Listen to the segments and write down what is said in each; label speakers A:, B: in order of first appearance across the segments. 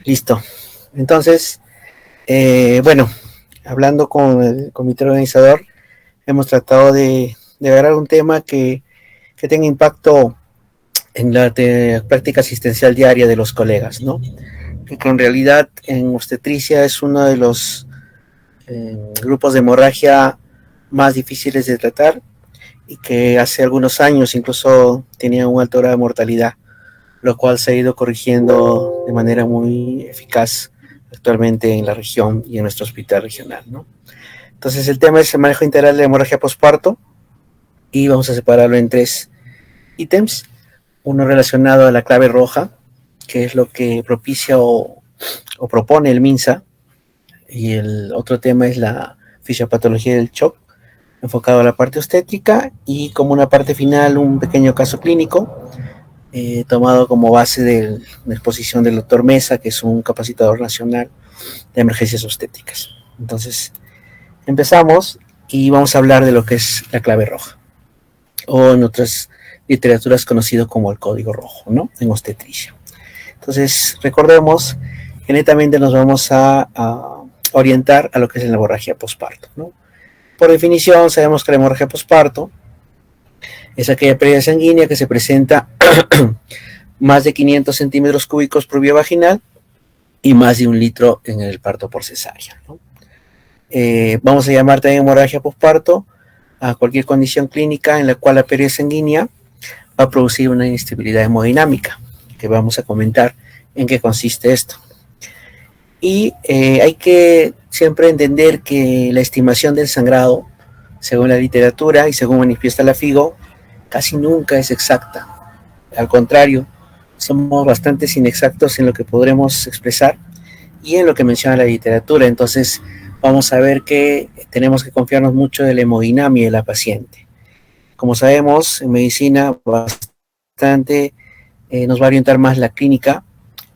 A: Listo. Entonces, bueno, hablando con el comité organizador, hemos tratado de agarrar un tema que tenga impacto en la práctica asistencial diaria de los colegas, ¿no? Que en realidad en obstetricia es uno de los grupos de hemorragia más difíciles de tratar y que hace algunos años incluso tenía un alto grado de mortalidad, lo cual se ha ido corrigiendo de manera muy eficaz actualmente en la región y en nuestro hospital regional, ¿no? Entonces el tema es el manejo integral de la hemorragia postparto y vamos a separarlo en tres ítems. Uno relacionado a la clave roja, que es lo que propicia o propone el MINSA, y el otro tema es la fisiopatología del shock, enfocado a la parte obstétrica, y como una parte final un pequeño caso clínico tomado como base de la exposición del doctor Mesa, que es un capacitador nacional de emergencias obstétricas. Entonces empezamos y vamos a hablar de lo que es la clave roja, o en otras literaturas conocido como el código rojo, ¿no? En obstetricia. Entonces recordemos que netamente nos vamos a orientar a lo que es la hemorragia posparto, ¿no? Por definición, sabemos que la hemorragia posparto es aquella pérdida sanguínea que se presenta más de 500 centímetros cúbicos por vía vaginal y más de 1 litro en el parto por cesárea, ¿no? Vamos a llamar también hemorragia posparto a cualquier condición clínica en la cual la pérdida sanguínea va a producir una inestabilidad hemodinámica, que vamos a comentar en qué consiste esto. Y hay que siempre entender que la estimación del sangrado, según la literatura y según manifiesta la FIGO, casi nunca es exacta. Al contrario, somos bastante inexactos en lo que podremos expresar y en lo que menciona la literatura. Entonces vamos a ver que tenemos que confiarnos mucho de la hemodinamia de la paciente. Como sabemos, en medicina bastante nos va a orientar más la clínica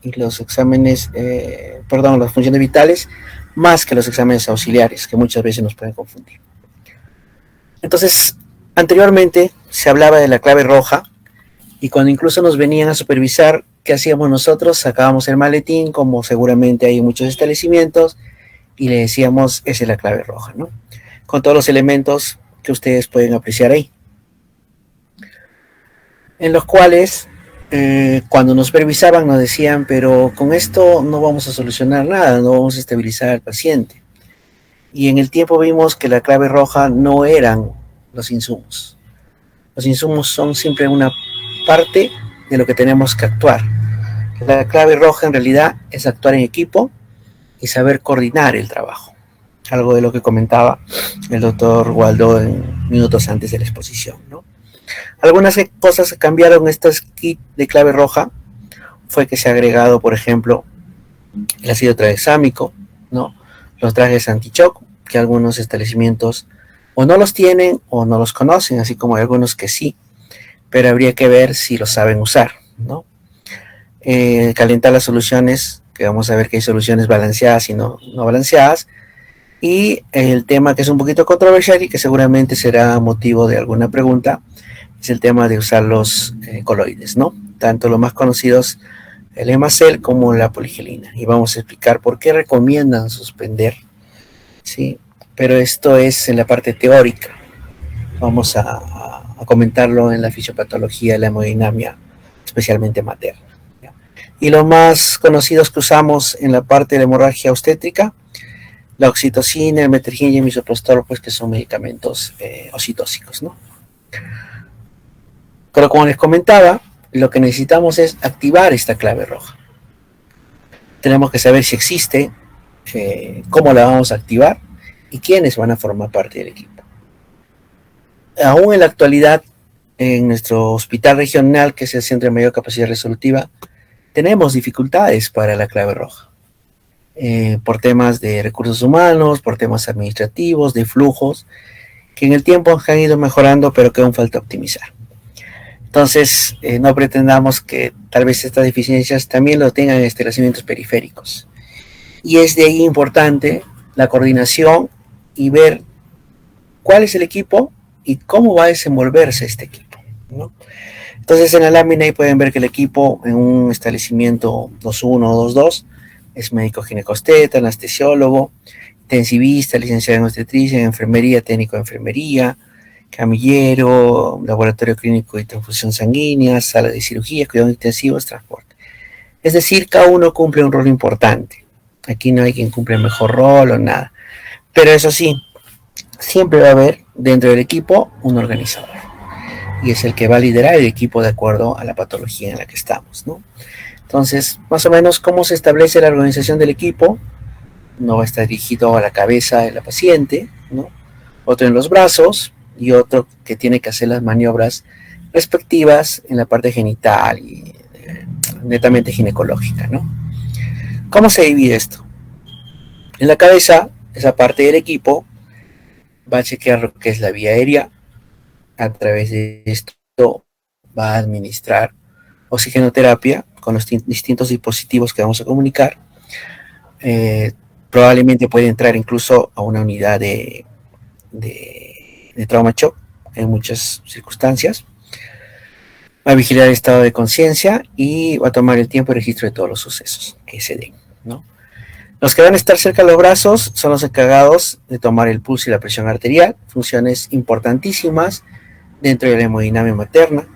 A: y los exámenes, las funciones vitales, más que los exámenes auxiliares, que muchas veces nos pueden confundir. Entonces, anteriormente se hablaba de la clave roja, y cuando incluso nos venían a supervisar, ¿qué hacíamos nosotros? Sacábamos el maletín, como seguramente hay en muchos establecimientos, y le decíamos, esa es la clave roja, ¿no? Con todos los elementos que ustedes pueden apreciar ahí. En los cuales, cuando nos supervisaban, nos decían, pero con esto no vamos a solucionar nada, no vamos a estabilizar al paciente. Y en el tiempo vimos que la clave roja no eran los insumos. Los insumos son siempre una parte de lo que tenemos que actuar. La clave roja en realidad es actuar en equipo y saber coordinar el trabajo. Algo de lo que comentaba el doctor Waldo en minutos antes de la exposición, ¿no? Algunas cosas que cambiaron en estos kits de clave roja fue que se ha agregado, por ejemplo, el ácido tranexámico, ¿no? Los trajes anti-shock, que algunos establecimientos o no los tienen o no los conocen, así como hay algunos que sí, pero habría que ver si lo saben usar, ¿no? Calentar las soluciones, que vamos a ver que hay soluciones balanceadas y no balanceadas, y el tema que es un poquito controversial y que seguramente será motivo de alguna pregunta, es el tema de usar los coloides, ¿no? Tanto los más conocidos, el Hemacel como la poligelina, y vamos a explicar por qué recomiendan suspender, ¿sí? Pero esto es en la parte teórica. Vamos a comentarlo en la fisiopatología, la hemodinamia, especialmente materna. Y los más conocidos que usamos en la parte de la hemorragia obstétrica, la oxitocina, el metergin y el misoprostol, pues que son medicamentos oxitóxicos, ¿no? Pero como les comentaba, lo que necesitamos es activar esta clave roja. Tenemos que saber si existe, cómo la vamos a activar y quiénes van a formar parte del equipo. Aún en la actualidad, en nuestro hospital regional, que es el Centro de Mayor Capacidad Resolutiva, tenemos dificultades para la clave roja. Por temas de recursos humanos, por temas administrativos, de flujos, que en el tiempo han ido mejorando, pero que aún falta optimizar. Entonces, no pretendamos que tal vez estas deficiencias también lo tengan en establecimientos periféricos. Y es de ahí importante la coordinación y ver cuál es el equipo y cómo va a desenvolverse este equipo, ¿no? Entonces, en la lámina ahí pueden ver que el equipo en un establecimiento 2.1 o 2.2 es médico ginecobstetra, anestesiólogo, intensivista, licenciado en obstetricia, en enfermería, técnico de enfermería, camillero, laboratorio clínico y transfusión sanguínea, sala de cirugía, cuidados intensivos, transporte. Es decir, cada uno cumple un rol importante. Aquí no hay quien cumple el mejor rol o nada. Pero eso sí, siempre va a haber dentro del equipo un organizador. Y es el que va a liderar el equipo de acuerdo a la patología en la que estamos, ¿no? Entonces, más o menos, ¿cómo se establece la organización del equipo? Uno va a estar dirigido a la cabeza de la paciente, ¿no? Otro en los brazos y otro que tiene que hacer las maniobras respectivas en la parte genital y netamente ginecológica, ¿no? ¿Cómo se divide esto? En la cabeza, esa parte del equipo va a chequear lo que es la vía aérea. A través de esto va a administrar oxigenoterapia con los distintos dispositivos que vamos a comunicar. Probablemente puede entrar incluso a una unidad de trauma shock en muchas circunstancias. Va a vigilar el estado de conciencia y va a tomar el tiempo y registro de todos los sucesos que se den, ¿no? Los que van a estar cerca de los brazos son los encargados de tomar el pulso y la presión arterial, funciones importantísimas dentro de la hemodinamia materna.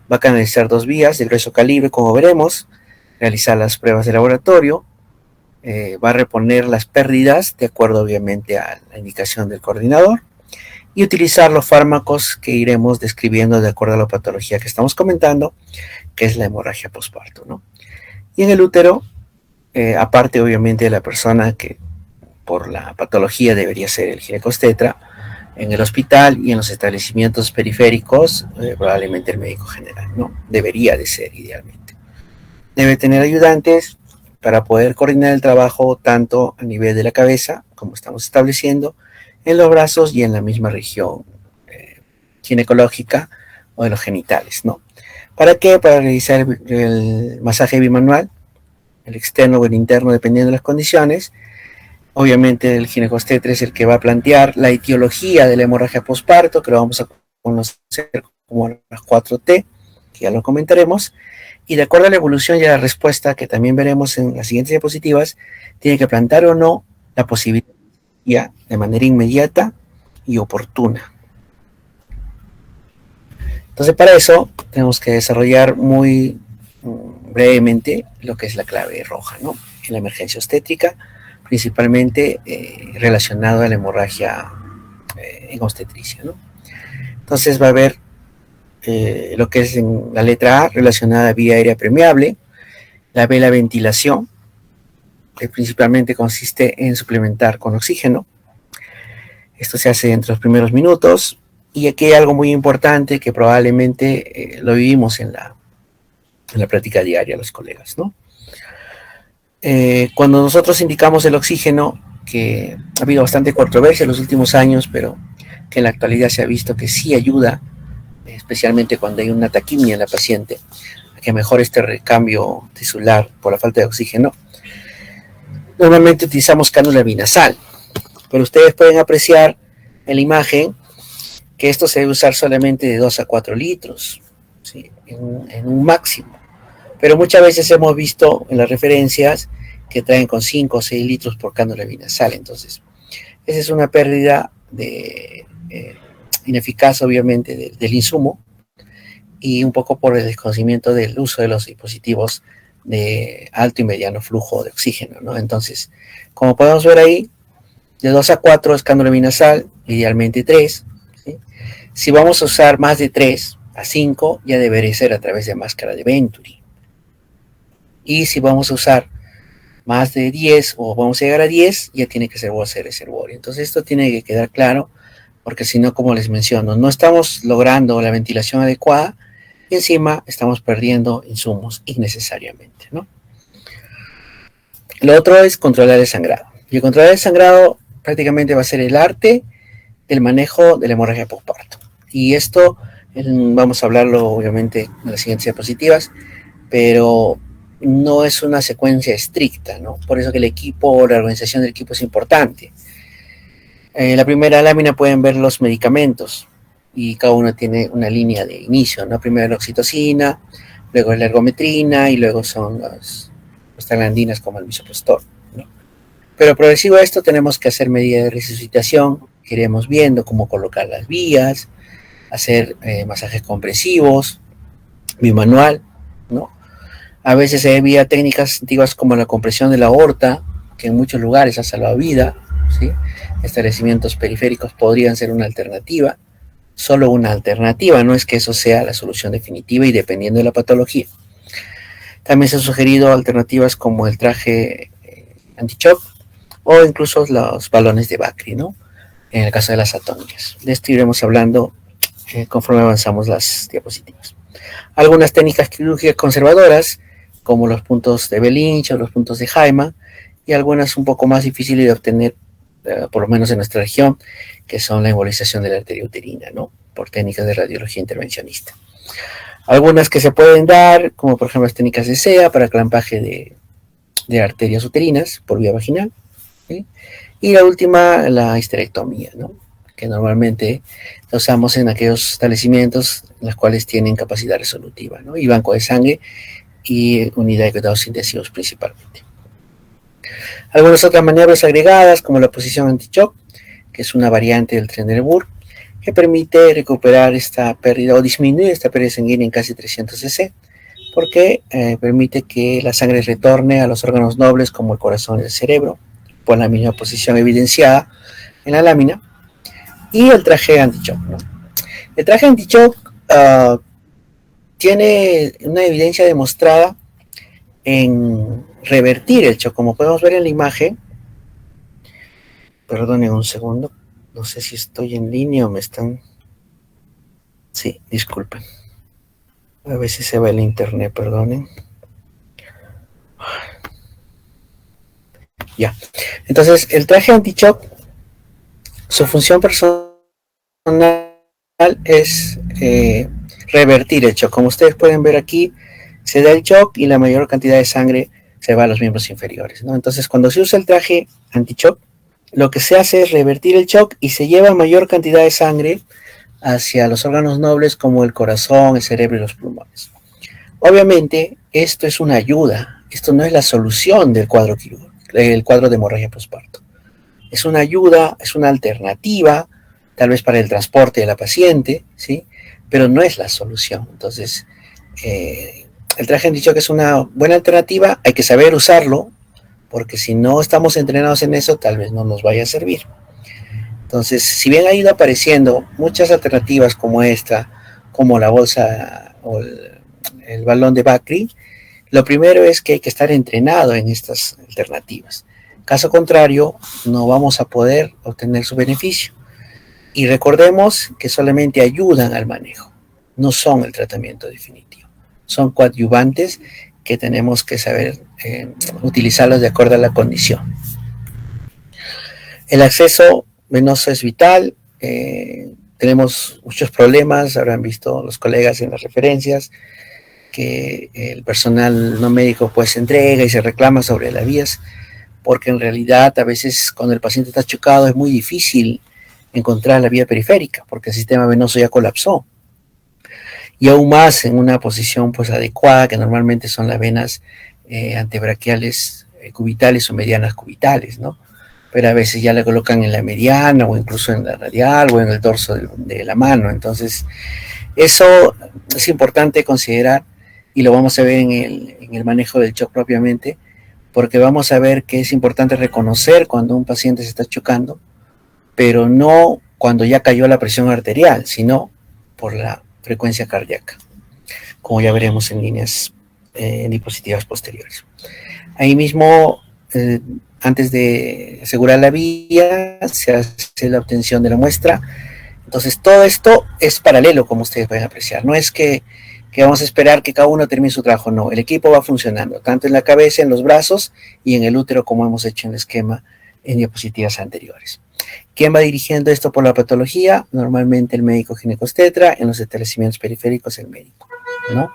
A: Va a canalizar 2 vías de grueso calibre, como veremos, realizar las pruebas de laboratorio, va a reponer las pérdidas de acuerdo obviamente a la indicación del coordinador y utilizar los fármacos que iremos describiendo de acuerdo a la patología que estamos comentando, que es la hemorragia posparto, ¿no? Y en el útero, aparte obviamente de la persona que por la patología debería ser el ginecobstetra, en el hospital y en los establecimientos periféricos, probablemente el médico general, ¿no? Debería de ser idealmente. Debe tener ayudantes para poder coordinar el trabajo tanto a nivel de la cabeza, como estamos estableciendo, en los brazos y en la misma región ginecológica o de los genitales, ¿no? ¿Para qué? Para realizar el masaje bimanual, el externo o el interno, dependiendo de las condiciones. Obviamente el ginecobstetra es el que va a plantear la etiología de la hemorragia posparto, que lo vamos a conocer como las 4T, que ya lo comentaremos, y de acuerdo a la evolución y a la respuesta, que también veremos en las siguientes diapositivas, tiene que plantear o no la posibilidad de manera inmediata y oportuna. Entonces, para eso tenemos que desarrollar muy brevemente lo que es la clave roja, ¿no? En la emergencia obstétrica, principalmente relacionado a la hemorragia en obstetricia, ¿no? Entonces va a haber lo que es en la letra A relacionada a vía aérea permeable, la B la ventilación, que principalmente consiste en suplementar con oxígeno. Esto se hace entre los primeros minutos, y aquí hay algo muy importante que probablemente lo vivimos en la práctica diaria los colegas, ¿no? Cuando nosotros indicamos el oxígeno, que ha habido bastante controversia en los últimos años, pero que en la actualidad se ha visto que sí ayuda, especialmente cuando hay una taquimia en la paciente, a que mejore este recambio tisular por la falta de oxígeno. Normalmente utilizamos cánula binasal, pero ustedes pueden apreciar en la imagen que esto se debe usar solamente de 2 a 4 litros, ¿sí? en un máximo. Pero muchas veces hemos visto en las referencias que traen con 5 o 6 litros por cánula binasal. Entonces, esa es una pérdida ineficaz, obviamente, del insumo, y un poco por el desconocimiento del uso de los dispositivos de alto y mediano flujo de oxígeno, ¿no? Entonces, como podemos ver ahí, de 2 a 4 es cánula binasal, idealmente 3. ¿Sí? Si vamos a usar más de 3 a 5, ya debería ser a través de máscara de Venturi. Y si vamos a usar más de 10 o vamos a llegar a 10, ya tiene que ser bolsa de reservorio. Entonces esto tiene que quedar claro, porque si no, como les menciono, no estamos logrando la ventilación adecuada y encima estamos perdiendo insumos innecesariamente, ¿no? Lo otro es controlar el sangrado. Y el controlar el sangrado prácticamente va a ser el arte del manejo de la hemorragia posparto. Y esto vamos a hablarlo obviamente en las siguientes diapositivas, pero no es una secuencia estricta, ¿no? Por eso que el equipo, la organización del equipo es importante. En la primera lámina pueden ver los medicamentos y cada uno tiene una línea de inicio, ¿no? Primero la oxitocina, luego la ergometrina y luego son prostaglandinas como el misoprostol, ¿no? Pero progresivo a esto tenemos que hacer medidas de resucitación, que iremos viendo cómo colocar las vías, hacer masajes compresivos, bimanual, ¿no? A veces se vía técnicas antiguas como la compresión de la aorta, que en muchos lugares ha salvado vida, ¿sí? Establecimientos periféricos podrían ser una alternativa, solo una alternativa, no es que eso sea la solución definitiva y dependiendo de la patología. También se han sugerido alternativas como el traje anti-shock o incluso los balones de Bakri, ¿no? En el caso de las atónicas. De esto iremos hablando conforme avanzamos las diapositivas. Algunas técnicas quirúrgicas conservadoras, como los puntos de Belinch o los puntos de Jaima, y algunas un poco más difíciles de obtener, por lo menos en nuestra región, que son la embolización de la arteria uterina, ¿no? Por técnicas de radiología intervencionista. Algunas que se pueden dar, como por ejemplo las técnicas de SEA para clampaje de arterias uterinas por vía vaginal, ¿sí? Y la última, la histerectomía, ¿no? Que normalmente la usamos en aquellos establecimientos en los cuales tienen capacidad resolutiva, ¿no? Y banco de sangre y unidad de cuidados intensivos principalmente. Algunas otras maniobras agregadas, como la posición anti-shock, que es una variante del Trendelenburg, que permite recuperar esta pérdida o disminuir esta pérdida sanguínea en casi 300 cc, porque permite que la sangre retorne a los órganos nobles como el corazón y el cerebro, por la misma posición evidenciada en la lámina, y el traje anti-shock, ¿no? El traje anti-shock tiene una evidencia demostrada en revertir el shock, como podemos ver en la imagen. Perdonen un segundo, no sé si estoy en línea o me están... Sí, disculpen. A veces se va el internet, perdonen. Ya. Entonces, el traje anti-shock, su función personal es revertir el shock. Como ustedes pueden ver aquí, se da el shock y la mayor cantidad de sangre se va a los miembros inferiores, ¿no? Entonces, cuando se usa el traje anti-shock, lo que se hace es revertir el shock y se lleva mayor cantidad de sangre hacia los órganos nobles como el corazón, el cerebro y los pulmones. Obviamente, esto es una ayuda, esto no es la solución del cuadro quirúrgico, el cuadro de hemorragia postparto. Es una ayuda, es una alternativa, tal vez para el transporte de la paciente, ¿sí? Pero no es la solución. Entonces, el traje anti-shock es una buena alternativa, hay que saber usarlo, porque si no estamos entrenados en eso, tal vez no nos vaya a servir. Entonces, si bien ha ido apareciendo muchas alternativas como esta, como la bolsa o el balón de Bakri, lo primero es que hay que estar entrenado en estas alternativas. Caso contrario, no vamos a poder obtener su beneficio. Y recordemos que solamente ayudan al manejo, no son el tratamiento definitivo. Son coadyuvantes que tenemos que saber utilizarlos de acuerdo a la condición. El acceso venoso es vital. Tenemos muchos problemas, habrán visto los colegas en las referencias, que el personal no médico pues se entrega y se reclama sobre las vías, porque en realidad a veces cuando el paciente está chocado es muy difícil encontrar la vía periférica, porque el sistema venoso ya colapsó. Y aún más en una posición pues adecuada, que normalmente son las venas antebraquiales cubitales o medianas cubitales, ¿no? Pero a veces ya la colocan en la mediana o incluso en la radial o en el dorso de la mano. Entonces, eso es importante considerar y lo vamos a ver en el manejo del shock propiamente, porque vamos a ver que es importante reconocer cuando un paciente se está chocando, pero no cuando ya cayó la presión arterial, sino por la frecuencia cardíaca, como ya veremos en líneas en diapositivas posteriores. Ahí mismo, antes de asegurar la vía, se hace la obtención de la muestra. Entonces, todo esto es paralelo, como ustedes pueden apreciar. No es que vamos a esperar que cada uno termine su trabajo, no. El equipo va funcionando, tanto en la cabeza, en los brazos y en el útero, como hemos hecho en el esquema en diapositivas anteriores. ¿Quién va dirigiendo esto por la patología? Normalmente el médico ginecostetra, en los establecimientos periféricos el médico, ¿no?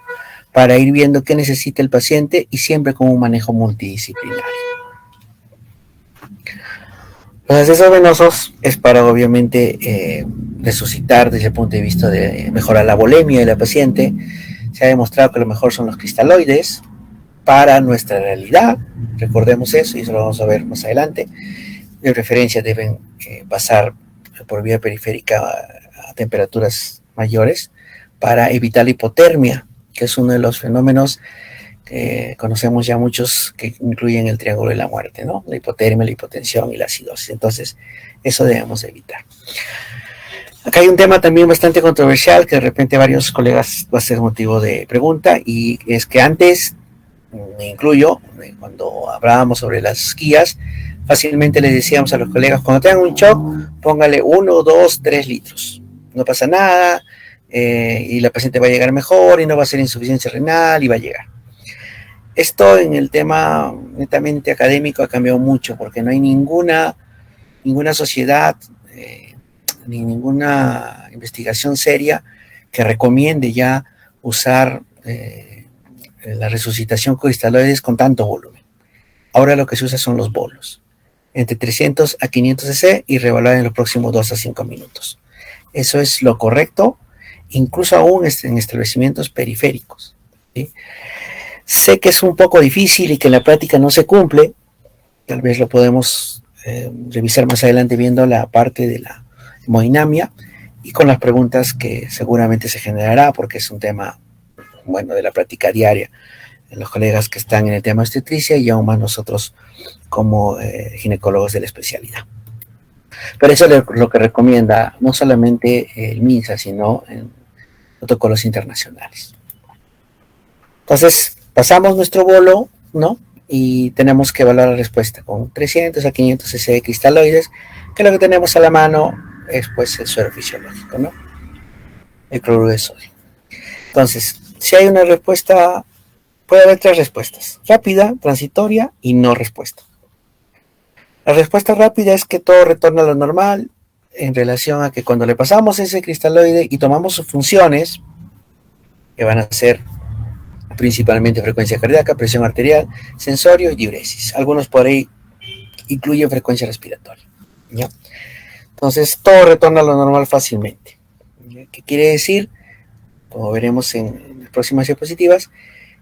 A: Para ir viendo qué necesita el paciente y siempre con un manejo multidisciplinario. Los accesos venosos es para obviamente resucitar desde el punto de vista de mejorar la volemia de la paciente. Se ha demostrado que lo mejor son los cristaloides para nuestra realidad. Recordemos eso y eso lo vamos a ver más adelante. De preferencia deben pasar por vía periférica a temperaturas mayores para evitar la hipotermia, que es uno de los fenómenos que conocemos ya muchos que incluyen el triángulo de la muerte, ¿no? La hipotermia, la hipotensión y la acidosis. Entonces, eso debemos evitar. Acá hay un tema también bastante controversial que de repente a varios colegas va a ser motivo de pregunta, y es que antes, me incluyo, cuando hablábamos sobre las guías, fácilmente les decíamos a los colegas, cuando tengan un shock, póngale 1, 2, 3 litros. No pasa nada, y la paciente va a llegar mejor y no va a ser insuficiencia renal y va a llegar. Esto en el tema netamente académico ha cambiado mucho, porque no hay ninguna sociedad ni ninguna investigación seria que recomiende ya usar la resucitación con cristaloides con tanto volumen. Ahora lo que se usa son los bolos, entre 300 a 500 cc y reevaluar en los próximos 2 a 5 minutos. Eso es lo correcto, incluso aún en establecimientos periféricos, ¿sí? Sé que es un poco difícil y que en la práctica no se cumple. Tal vez lo podemos revisar más adelante viendo la parte de la hemodinamia y con las preguntas que seguramente se generará, porque es un tema, bueno, de la práctica diaria en los colegas que están en el tema de obstetricia y aún más nosotros como ginecólogos de la especialidad. Pero eso es lo que recomienda no solamente el MINSA, sino en protocolos internacionales. Entonces, pasamos nuestro bolo, ¿no? Y tenemos que evaluar la respuesta con 300 a 500 cc de cristaloides, que lo que tenemos a la mano es pues el suero fisiológico, ¿no? El cloruro de sodio. Entonces, si hay una respuesta, puede haber 3 respuestas: rápida, transitoria y no respuesta. La respuesta rápida es que todo retorna a lo normal en relación a que cuando le pasamos ese cristaloide y tomamos sus funciones, que van a ser principalmente frecuencia cardíaca, presión arterial, sensorio y diuresis. Algunos por ahí incluyen frecuencia respiratoria, ¿ya? Entonces, todo retorna a lo normal fácilmente. ¿Qué quiere decir? Como veremos en las próximas diapositivas,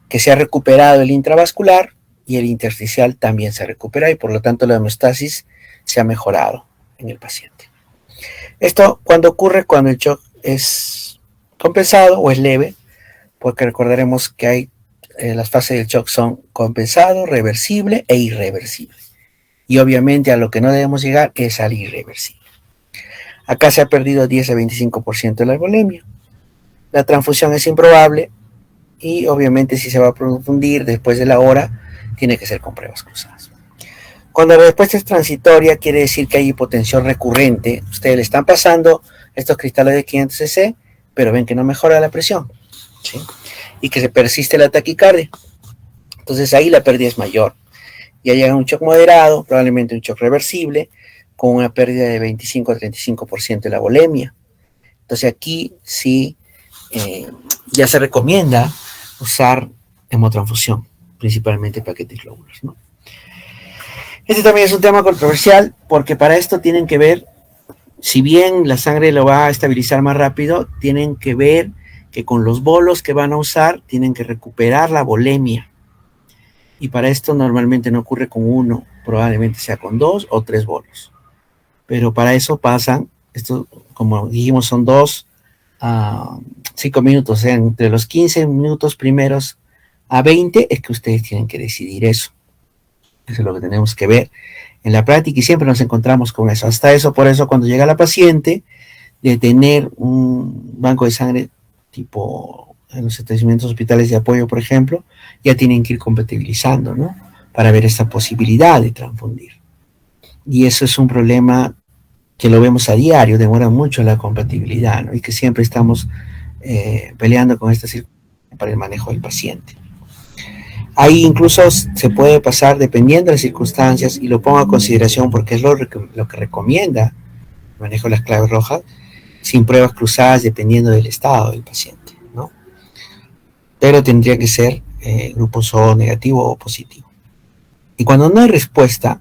A: que se ha recuperado el intravascular y el intersticial también se ha recuperado y por lo tanto la homeostasis se ha mejorado en el paciente. Esto cuando ocurre cuando el shock es compensado o es leve, porque recordaremos que hay las fases del shock son compensado, reversible e irreversible. Y obviamente a lo que no debemos llegar es al irreversible. Acá se ha perdido 10 a 25% de la albulemia. La transfusión es improbable y obviamente si se va a profundir después de la hora, tiene que ser con pruebas cruzadas. Cuando la respuesta es transitoria, quiere decir que hay hipotensión recurrente. Ustedes le están pasando estos cristales de 500 cc, pero ven que no mejora la presión, ¿sí? Y que se persiste la taquicardia. Entonces ahí la pérdida es mayor. Ya llega un shock moderado, probablemente un shock reversible, con una pérdida de 25 a 35% de la volemia. Entonces aquí sí ya se recomienda usar hemotransfusión, principalmente paquetes glóbulos, ¿no? Este también es un tema controversial, porque para esto tienen que ver, si bien la sangre lo va a estabilizar más rápido, tienen que ver que con los bolos que van a usar, tienen que recuperar la volemia. Y para esto normalmente no ocurre con uno, probablemente sea con 2 o 3 bolos. Pero para eso pasan, esto como dijimos son 2 a 5 minutos, o sea, entre los 15 minutos primeros a 20 es que ustedes tienen que decidir eso. Eso es lo que tenemos que ver en la práctica y siempre nos encontramos con eso. Hasta eso, por eso cuando llega la paciente, de tener un banco de sangre tipo en los establecimientos hospitales de apoyo, por ejemplo, ya tienen que ir compatibilizando, ¿no? Para ver esta posibilidad de transfundir. Y eso es un problema que lo vemos a diario, demora mucho la compatibilidad, ¿no? Y que siempre estamos peleando con esta circunstancia para el manejo del paciente. Ahí incluso se puede pasar dependiendo de las circunstancias, y lo pongo a consideración porque es lo que recomienda el manejo de las claves rojas, sin pruebas cruzadas dependiendo del estado del paciente, ¿no? Pero tendría que ser grupos O negativo o positivo. Y cuando no hay respuesta,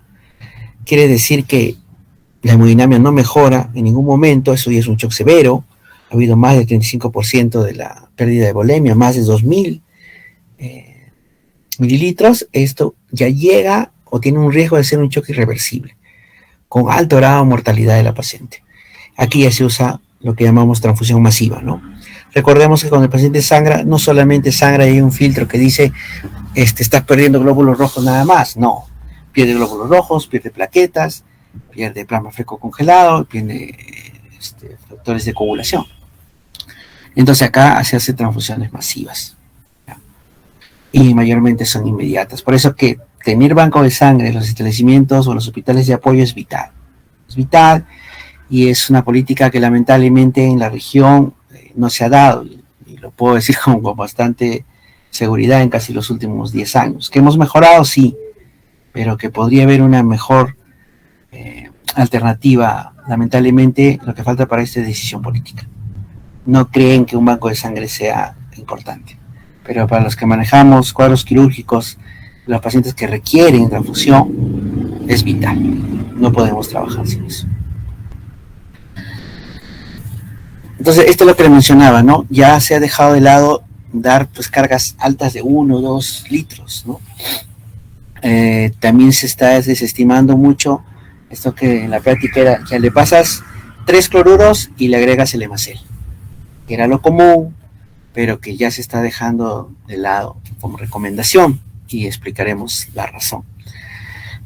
A: quiere decir que la hemodinamia no mejora en ningún momento, eso ya es un shock severo, ha habido más del 35% de la pérdida de volemia, más de 2.000 mililitros, esto ya llega o tiene un riesgo de ser un choque irreversible, con alto grado de mortalidad de la paciente. Aquí ya se usa lo que llamamos transfusión masiva, ¿no? Recordemos que cuando el paciente sangra, no solamente sangra y hay un filtro que dice, estás perdiendo glóbulos rojos nada más, no. Pierde glóbulos rojos, pierde plaquetas, pierde plasma fresco congelado, pierde factores de coagulación. Entonces acá se hacen transfusiones masivas, ¿ya? Y mayormente son inmediatas. Por eso que tener banco de sangre en los establecimientos o los hospitales de apoyo es vital. Es vital y es una política que lamentablemente en la región no se ha dado, y lo puedo decir con bastante seguridad en casi los últimos 10 años. Que hemos mejorado, sí, pero que podría haber una mejor alternativa. Lamentablemente lo que falta para esto es decisión política. No creen que un banco de sangre sea importante, pero para los que manejamos cuadros quirúrgicos, los pacientes que requieren transfusión, es vital. No podemos trabajar sin eso. Entonces, esto es lo que le mencionaba, ¿no? Ya se ha dejado de lado dar pues cargas altas de 1 o 2 litros, ¿no? También se está desestimando mucho esto que en la práctica era que le pasas 3 cloruros y le agregas el hemacel, que era lo común, pero que ya se está dejando de lado como recomendación, y explicaremos la razón.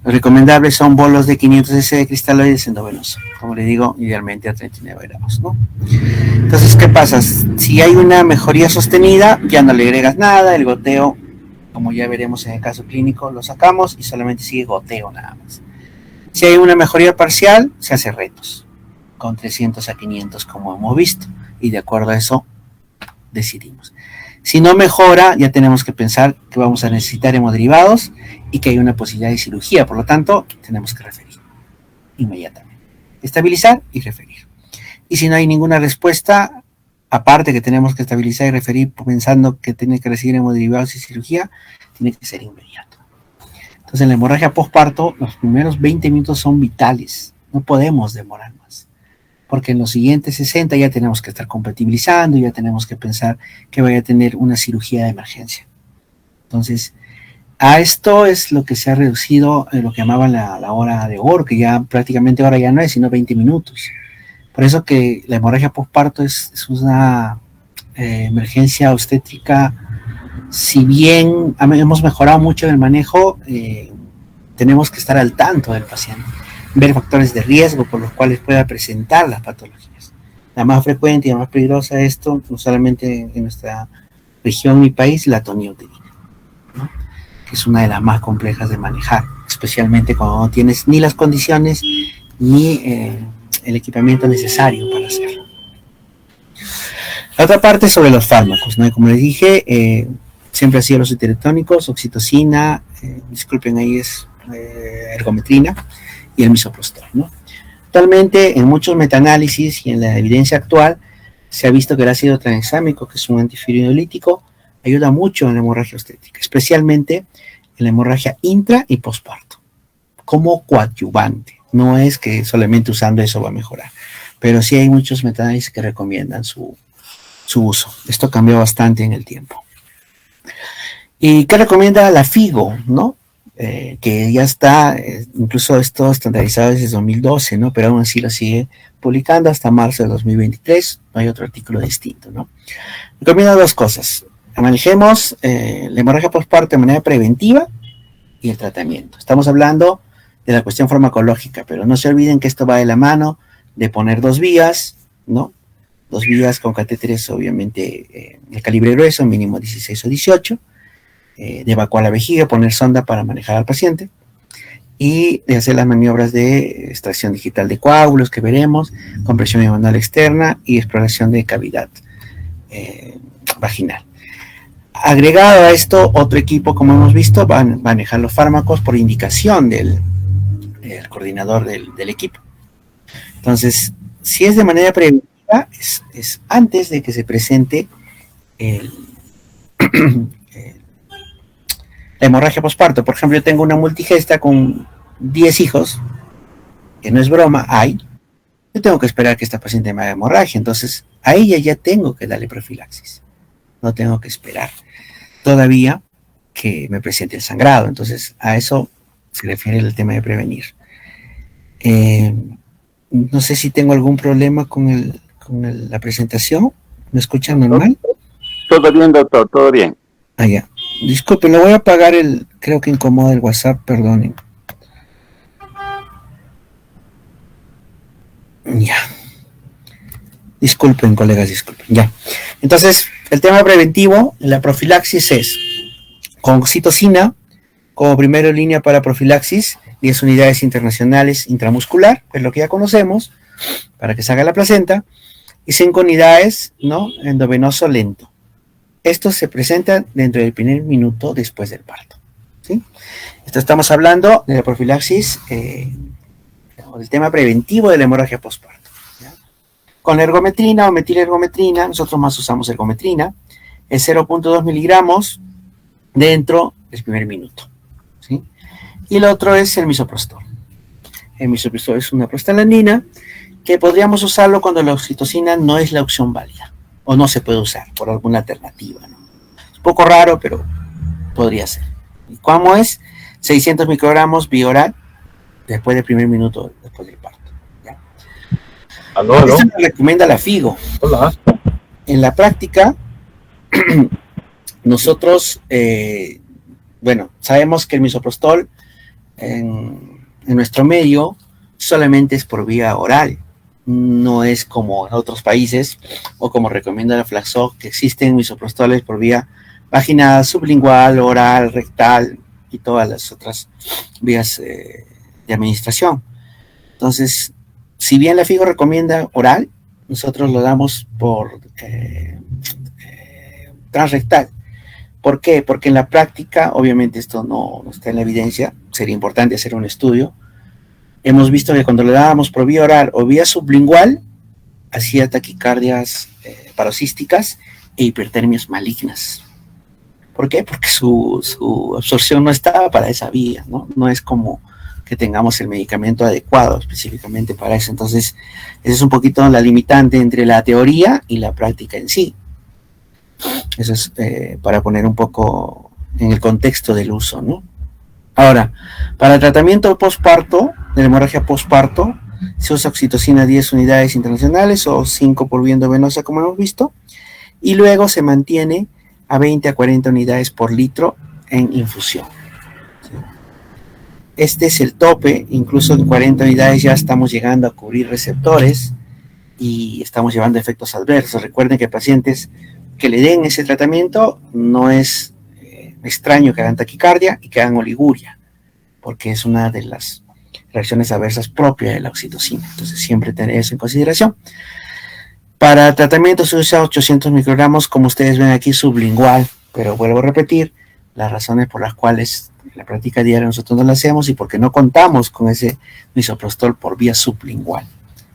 A: Los recomendables son bolos de 500 cc de cristaloides endovenoso, como le digo, idealmente a 39 gramos, ¿no? Entonces, ¿qué pasa? Si hay una mejoría sostenida, ya no le agregas nada, el goteo, como ya veremos en el caso clínico, lo sacamos y solamente sigue goteo nada más. Si hay una mejoría parcial, se hace retos, con 300 a 500 como hemos visto, y de acuerdo a eso decidimos. Si no mejora, ya tenemos que pensar que vamos a necesitar hemoderivados y que hay una posibilidad de cirugía, por lo tanto, tenemos que referir inmediatamente. Estabilizar y referir. Y si no hay ninguna respuesta, aparte que tenemos que estabilizar y referir pensando que tiene que recibir hemoderivados y cirugía, tiene que ser inmediato. Entonces, en la hemorragia postparto, los primeros 20 minutos son vitales. No podemos demorar más, porque en los siguientes 60 ya tenemos que estar compatibilizando, ya tenemos que pensar que vaya a tener una cirugía de emergencia. Entonces, a esto es lo que se ha reducido lo que llamaban la hora de oro, que ya prácticamente ahora ya no es, sino 20 minutos. Por eso que la hemorragia postparto es una emergencia obstétrica. Si bien hemos mejorado mucho en el manejo, tenemos que estar al tanto del paciente, ver factores de riesgo por los cuales pueda presentar las patologías. La más frecuente y la más peligrosa de esto, no solamente en nuestra región y país, la atonía uterina, ¿no? Que es una de las más complejas de manejar, especialmente cuando no tienes ni las condiciones ni el equipamiento necesario para hacerlo. La otra parte es sobre los fármacos, ¿no? Como les dije, siempre ha sido los heterotónicos, oxitocina, disculpen, ahí es ergometrina y el misoprostol, ¿no? Actualmente, en muchos metaanálisis y en la evidencia actual, se ha visto que el ácido tranexámico, que es un antifibrinoolítico, ayuda mucho en la hemorragia obstétrica, especialmente en la hemorragia intra y posparto, como coadyuvante. No es que solamente usando eso va a mejorar, pero sí hay muchos metaanálisis que recomiendan su uso. Esto cambió bastante en el tiempo. ¿Y qué recomienda la FIGO, no? Que ya está, incluso esto estandarizado desde 2012, ¿no? Pero aún así lo sigue publicando hasta marzo de 2023. No hay otro artículo distinto, ¿no? Recomienda 2 cosas. Manejemos la hemorragia postparto de manera preventiva y el tratamiento. Estamos hablando de la cuestión farmacológica, pero no se olviden que esto va de la mano de poner 2 vías, ¿no? 2 vías con catéteres, obviamente, de calibre grueso, mínimo 16 o 18, de evacuar la vejiga, poner sonda para manejar al paciente, y de hacer las maniobras de extracción digital de coágulos que veremos, compresión abdominal externa y exploración de cavidad vaginal. Agregado a esto, otro equipo, como hemos visto, va a manejar los fármacos por indicación del coordinador del equipo. Entonces, si es de manera preventiva, es antes de que se presente la hemorragia postparto. Por ejemplo, yo tengo una multigesta con 10 hijos, que no es broma, yo tengo que esperar que esta paciente me haga hemorragia, entonces a ella ya tengo que darle profilaxis. No tengo que esperar todavía que me presente el sangrado. Entonces, a eso se refiere el tema de prevenir. No sé si tengo algún problema con la presentación. ¿Me escuchan normal?
B: Todo bien, doctor, todo bien.
A: Ah, ya. Disculpen, le voy a apagar creo que incomoda el WhatsApp, perdonen. Ya. Disculpen, colegas, disculpen. Ya. Entonces, el tema preventivo, la profilaxis es con oxitocina como primera línea para profilaxis, 10 unidades internacionales intramuscular, es lo que ya conocemos, para que salga la placenta, y 5 unidades, ¿no? Endovenoso lento. Esto se presenta dentro del primer minuto después del parto, ¿sí? Esto estamos hablando de la profilaxis, del tema preventivo de la hemorragia postparto. ¿Ya? Con la ergometrina o metilergometrina, nosotros más usamos ergometrina, es 0.2 miligramos dentro del primer minuto, ¿sí? Y el otro es el misoprostol. El misoprostol es una prostaglandina que podríamos usarlo cuando la oxitocina no es la opción válida o no se puede usar por alguna alternativa, ¿no? Es un poco raro, pero podría ser. ¿Y cómo es? 600 microgramos bioral después del primer minuto después del parto. ¿Ya?
B: ¿Aló?
A: Esto nos recomienda la FIGO.
B: Hola.
A: En la práctica, nosotros, sabemos que el misoprostol en nuestro medio solamente es por vía oral, no es como en otros países o como recomienda la Flaxoc, que existen misoprostoles por vía vaginal, sublingual, oral, rectal y todas las otras vías de administración. Entonces, si bien la FIGO recomienda oral, nosotros lo damos por transrectal. ¿Por qué? Porque en la práctica, obviamente esto no está en la evidencia, sería importante hacer un estudio. Hemos visto que cuando le dábamos por vía oral o vía sublingual, hacía taquicardias paroxísticas e hipertermias malignas. ¿Por qué? Porque su absorción no estaba para esa vía, ¿no? No es como que tengamos el medicamento adecuado específicamente para eso. Entonces, esa es un poquito la limitante entre la teoría y la práctica en sí. Eso es para poner un poco en el contexto del uso, ¿no? Ahora, para el tratamiento postparto, de la hemorragia postparto, se usa oxitocina 10 unidades internacionales o 5 por vía endovenosa, como hemos visto, y luego se mantiene a 20 a 40 unidades por litro en infusión. Este es el tope, incluso en 40 unidades ya estamos llegando a cubrir receptores y estamos llevando efectos adversos. Recuerden que pacientes que le den ese tratamiento no es extraño que hagan taquicardia y que hagan oliguria, porque es una de las reacciones adversas propias de la oxitocina. Entonces siempre tener eso en consideración. Para tratamiento se usa 800 microgramos, como ustedes ven aquí, sublingual, pero vuelvo a repetir, las razones por las cuales en la práctica diaria nosotros no lo hacemos y porque no contamos con ese misoprostol por vía sublingual.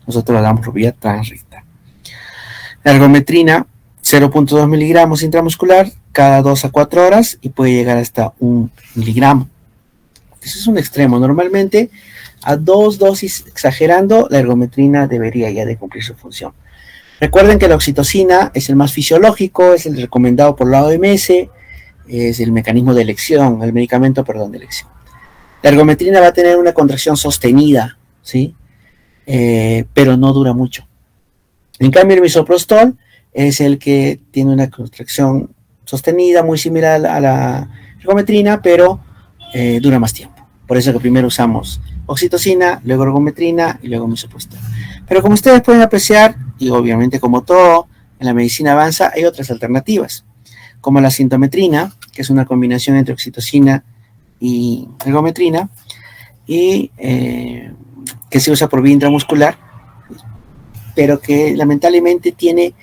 A: Nosotros lo damos por vía transrectal. La ergometrina, 0.2 miligramos intramuscular cada 2 a 4 horas y puede llegar hasta 1 miligramo. Eso es un extremo. Normalmente a 2 dosis exagerando, la ergometrina debería ya de cumplir su función. Recuerden que la oxitocina es el más fisiológico, es el recomendado por la OMS, es el mecanismo de elección, el medicamento, perdón, de elección. La ergometrina va a tener una contracción sostenida, ¿sí? Pero no dura mucho. En cambio, el misoprostol es el que tiene una contracción sostenida, muy similar a la ergometrina, pero dura más tiempo. Por eso que primero usamos oxitocina, luego ergometrina y luego misoprostol. Pero como ustedes pueden apreciar, y obviamente como todo en la medicina avanza, hay otras alternativas, como la sintometrina, que es una combinación entre oxitocina y ergometrina, y que se usa por vía intramuscular, pero que lamentablemente tiene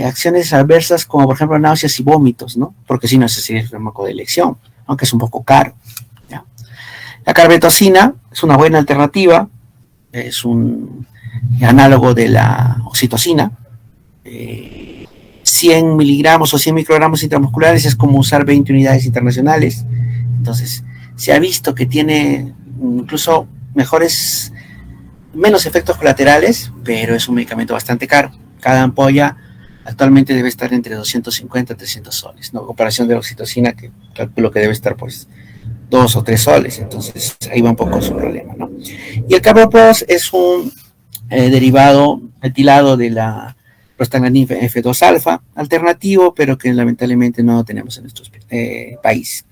A: acciones adversas como por ejemplo náuseas y vómitos, ¿no? Porque si no, ese sería el fármaco de elección, aunque es un poco caro, ¿ya? La carbetocina es una buena alternativa, es un análogo de la oxitocina. 100 miligramos o 100 microgramos intramusculares es como usar 20 unidades internacionales. Entonces, se ha visto que tiene incluso menos efectos colaterales, pero es un medicamento bastante caro. Cada ampolla Actualmente debe estar entre 250 a 300 soles, ¿no? En comparación de la oxitocina, que calculo que debe estar pues 2 o 3 soles, entonces ahí va un poco su problema, ¿no? Y el carbopros es un derivado etilado de la prostaglandina F2 alfa, alternativo, pero que lamentablemente no tenemos en nuestro país,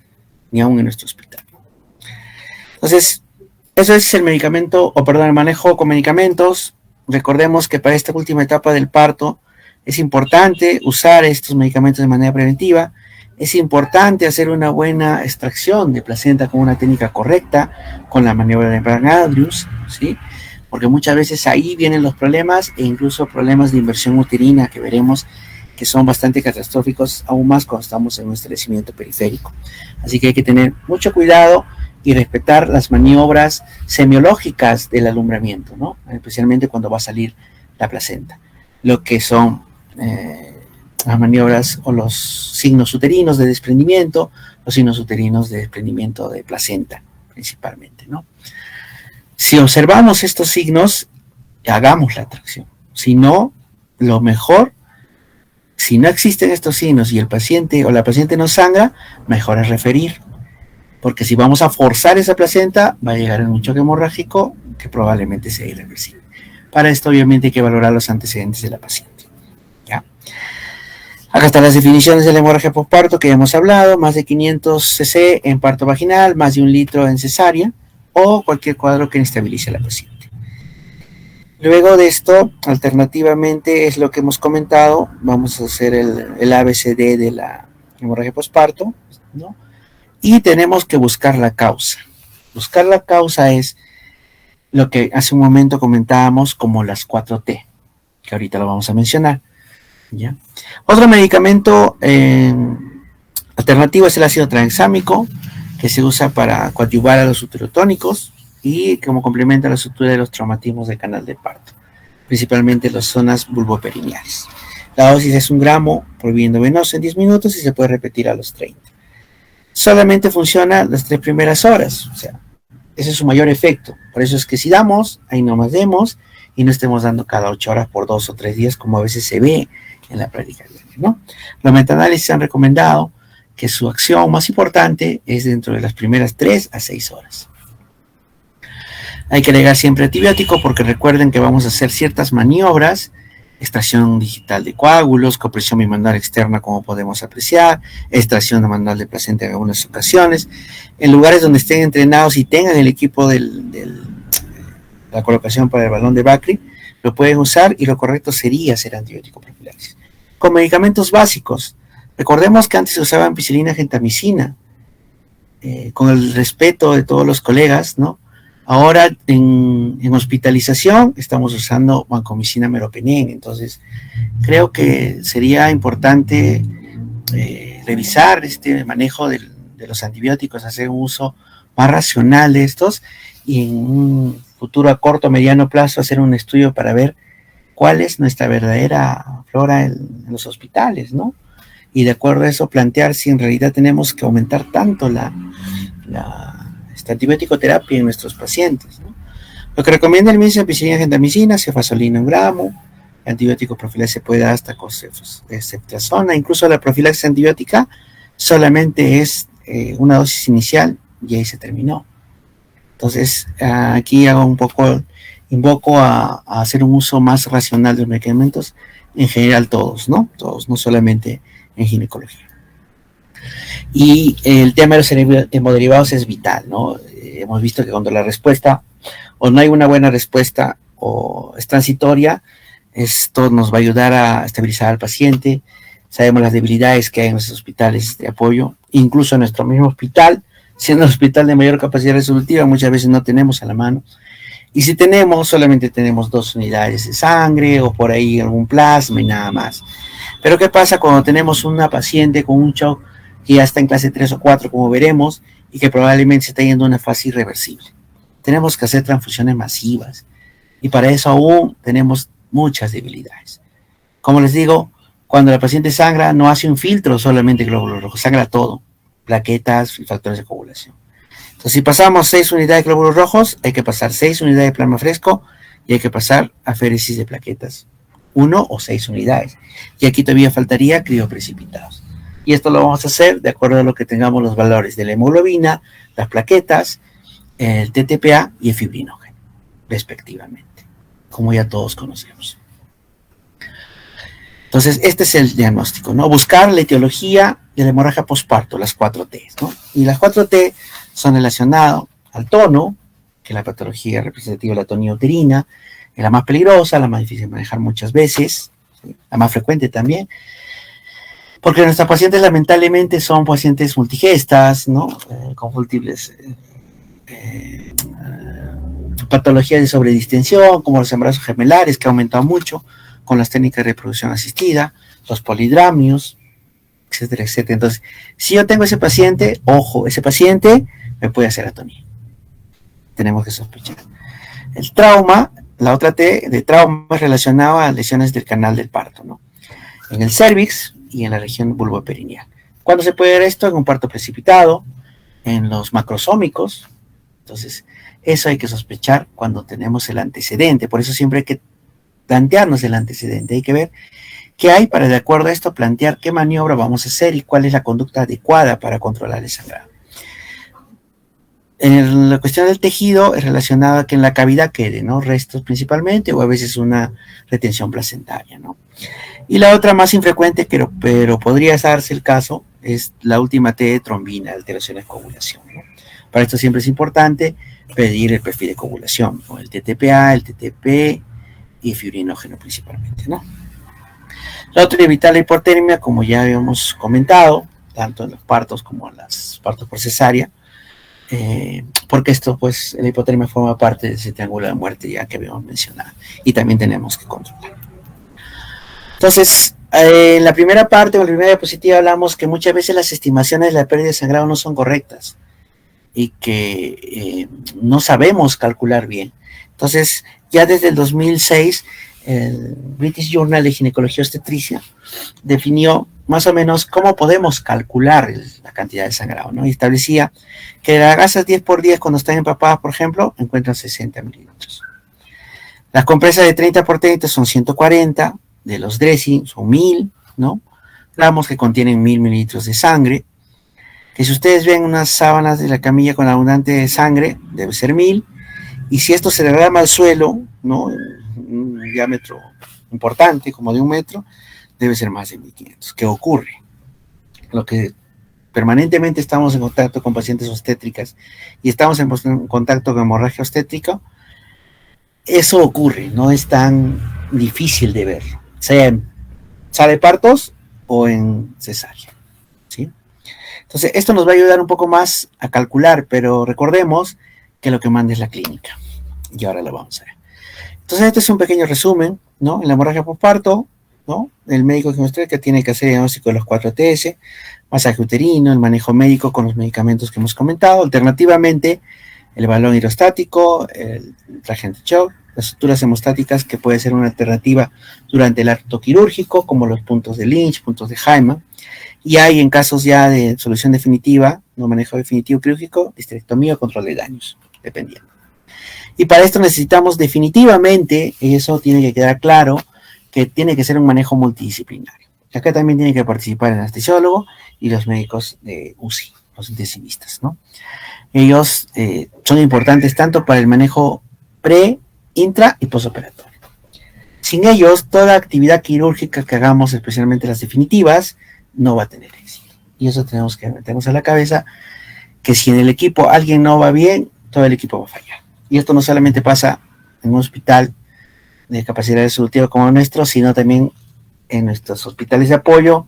A: ni aún en nuestro hospital. Entonces, eso es el medicamento, o perdón, el manejo con medicamentos. Recordemos que para esta última etapa del parto es importante usar estos medicamentos de manera preventiva. Es importante hacer una buena extracción de placenta con una técnica correcta, con la maniobra de Brand-Andrews, ¿sí? Porque muchas veces ahí vienen los problemas e incluso problemas de inversión uterina que veremos que son bastante catastróficos, aún más cuando estamos en un estreñimiento periférico. Así que hay que tener mucho cuidado y respetar las maniobras semiológicas del alumbramiento, ¿no? Especialmente cuando va a salir la placenta. Lo que son las maniobras o los signos uterinos de desprendimiento, los signos uterinos de desprendimiento de placenta, principalmente, ¿no? Si observamos estos signos, hagamos la tracción. Si no, lo mejor, si no existen estos signos y el paciente o la paciente no sangra, mejor es referir. Porque si vamos a forzar esa placenta, va a llegar en un choque hemorrágico que probablemente sea irreversible. Para esto, obviamente, hay que valorar los antecedentes de la paciente. ¿Ya? Acá están las definiciones de la hemorragia posparto que ya hemos hablado: más de 500 cc en parto vaginal, más de 1 litro en cesárea, o cualquier cuadro que inestabilice a la paciente. Luego de esto, alternativamente, es lo que hemos comentado, vamos a hacer el ABCD de la hemorragia posparto, ¿no? Y tenemos que buscar la causa. Buscar la causa es lo que hace un momento comentábamos como las 4T, que ahorita lo vamos a mencionar, ¿ya? Otro medicamento alternativo es el ácido tranexámico, que se usa para coadyuvar a los uterotónicos y como complemento a la sutura de los traumatismos del canal de parto, principalmente las zonas vulvoperineales. La dosis es 1 gramo por vía endovenosa en 10 minutos y se puede repetir a los 30. Solamente funciona las 3 primeras horas, o sea, ese es su mayor efecto. Por eso es que si damos, ahí no más demos y no estemos dando cada 8 horas por 2 o 3 días como a veces se ve en la práctica diaria, ¿no? Los metaanálisis han recomendado que su acción más importante es dentro de las primeras 3 a 6 horas. Hay que agregar siempre antibiótico porque recuerden que vamos a hacer ciertas maniobras: extracción digital de coágulos, compresión bimanual externa, como podemos apreciar, extracción manual de placenta en algunas ocasiones. En lugares donde estén entrenados y tengan el equipo la colocación para el balón de Bakri, lo pueden usar y lo correcto sería hacer antibiótico profilaxis. Con medicamentos básicos, recordemos que antes se usaba ampicilina, gentamicina, con el respeto de todos los colegas, ¿no? Ahora en hospitalización estamos usando vancomicina, meropenem. Entonces creo que sería importante revisar este manejo de los antibióticos, hacer un uso más racional de estos y en un futuro a corto o mediano plazo hacer un estudio para ver cuál es nuestra verdadera flora en los hospitales, ¿no? Y de acuerdo a eso plantear si en realidad tenemos que aumentar tanto esta antibiótico terapia en nuestros pacientes, ¿no? Lo que recomienda el MINSA: ampicilina, gentamicina, cefazolina 1 gramo, antibiótico profilaxis se puede dar hasta con ceftriaxona. Incluso la profilaxis antibiótica solamente es una dosis inicial y ahí se terminó. Entonces aquí invoco a hacer un uso más racional de los medicamentos en general, todos, ¿no? Todos, no solamente en ginecología. Y el tema de los hemoderivados es vital, ¿no? Hemos visto que cuando la respuesta o no hay una buena respuesta o es transitoria, esto nos va a ayudar a estabilizar al paciente. Sabemos las debilidades que hay en nuestros hospitales de apoyo, incluso en nuestro mismo hospital, siendo el hospital de mayor capacidad resolutiva, muchas veces no tenemos a la mano. Y si tenemos, solamente tenemos 2 unidades de sangre o por ahí algún plasma y nada más. Pero ¿qué pasa cuando tenemos una paciente con un shock que ya está en clase 3 o 4, como veremos, y que probablemente se está yendo a una fase irreversible? Tenemos que hacer transfusiones masivas y para eso aún tenemos muchas debilidades. Como les digo, cuando la paciente sangra no hace un filtro solamente glóbulos rojos, sangra todo, plaquetas y factores de coagulación. Entonces, si pasamos 6 unidades de glóbulos rojos, hay que pasar 6 unidades de plasma fresco y hay que pasar aféresis de plaquetas 1 o 6 unidades. Y aquí todavía faltaría crioprecipitados. Y esto lo vamos a hacer de acuerdo a lo que tengamos los valores de la hemoglobina, las plaquetas, el TTPA y el fibrinógeno, respectivamente, como ya todos conocemos. Entonces, este es el diagnóstico, ¿no? Buscar la etiología de la hemorragia posparto, las 4T, ¿no? Y las 4T son relacionadas al tono, que es la patología representativa de la tonía uterina, es la más peligrosa, la más difícil de manejar muchas veces, ¿sí? La más frecuente también, porque nuestras pacientes lamentablemente son pacientes multigestas, ¿no? Con múltiples patologías de sobredistensión, como los embarazos gemelares, que ha aumentado mucho con las técnicas de reproducción asistida, los polidramios, etcétera, etcétera. Entonces, si yo tengo ese paciente, ojo, ese paciente me puede hacer atonía. Tenemos que sospechar. El trauma, la otra T de trauma es relacionada a lesiones del canal del parto, ¿no? En el cervix y en la región vulvoperineal. ¿Cuándo se puede ver esto? En un parto precipitado, en los macrosómicos. Entonces, eso hay que sospechar cuando tenemos el antecedente. Por eso siempre hay que plantearnos el antecedente. Hay que ver qué hay para, de acuerdo a esto, plantear qué maniobra vamos a hacer y cuál es la conducta adecuada para controlar el sangrado. En la cuestión del tejido es relacionada a que en la cavidad quede, ¿no? Restos principalmente, o a veces una retención placentaria, ¿no? Y la otra más infrecuente, pero podría darse el caso, es la última T de trombina, alteraciones de coagulación, ¿no? Para esto siempre es importante pedir el perfil de coagulación, ¿no? El TTPA, el TTP y fibrinógeno principalmente, ¿no? La otra es evitar la hipotermia, como ya habíamos comentado, tanto en los partos como en los partos por cesárea, porque esto, pues, la hipotermia forma parte de ese triángulo de muerte ya que habíamos mencionado, y también tenemos que controlar. Entonces, en la primera parte, o en la primera diapositiva, hablamos que muchas veces las estimaciones de la pérdida de sangrado no son correctas, y que no sabemos calcular bien. Entonces, ya desde el 2006, el British Journal de Ginecología y Obstetricia definió más o menos cómo podemos calcular la cantidad de sangrado, ¿no? Y establecía que las gasas 10x10 cuando están empapadas, por ejemplo, encuentran 60 mililitros. Las compresas de 30x30 son 140, de los dressing son 1000, ¿no? Gramos que contienen 1000 mililitros de sangre, que si ustedes ven unas sábanas de la camilla con abundante sangre, debe ser 1000, y si esto se derrama al suelo, ¿no? Un diámetro importante, como de 1 metro, debe ser más de 1500. ¿Qué ocurre? Lo que permanentemente estamos en contacto con pacientes obstétricas y estamos en contacto con hemorragia obstétrica, eso ocurre, no es tan difícil de ver, sea en sala de partos o en cesárea, ¿sí? Entonces, esto nos va a ayudar un poco más a calcular, pero recordemos que lo que manda es la clínica. Y ahora lo vamos a ver. Entonces, este es un pequeño resumen, ¿no? En la hemorragia posparto, ¿no? El médico que tiene que hacer el diagnóstico de los 4TS, masaje uterino, el manejo médico con los medicamentos que hemos comentado, alternativamente el balón hidrostático, el traje anti-shock, las suturas hemostáticas, que puede ser una alternativa durante el acto quirúrgico, como los puntos de Lynch, puntos de Hyman, y hay en casos ya de solución definitiva, no manejo definitivo quirúrgico, histerectomía o control de daños, dependiendo. Y para esto necesitamos definitivamente, y eso tiene que quedar claro, que tiene que ser un manejo multidisciplinario. Acá también tiene que participar el anestesiólogo y los médicos de UCI, los intensivistas, ¿no? Ellos son importantes tanto para el manejo pre, intra y postoperatorio. Sin ellos, toda actividad quirúrgica que hagamos, especialmente las definitivas, no va a tener éxito. Y eso tenemos que meternos a la cabeza, que si en el equipo alguien no va bien, todo el equipo va a fallar. Y esto no solamente pasa en un hospital de capacidad resolutiva como el nuestro, sino también en nuestros hospitales de apoyo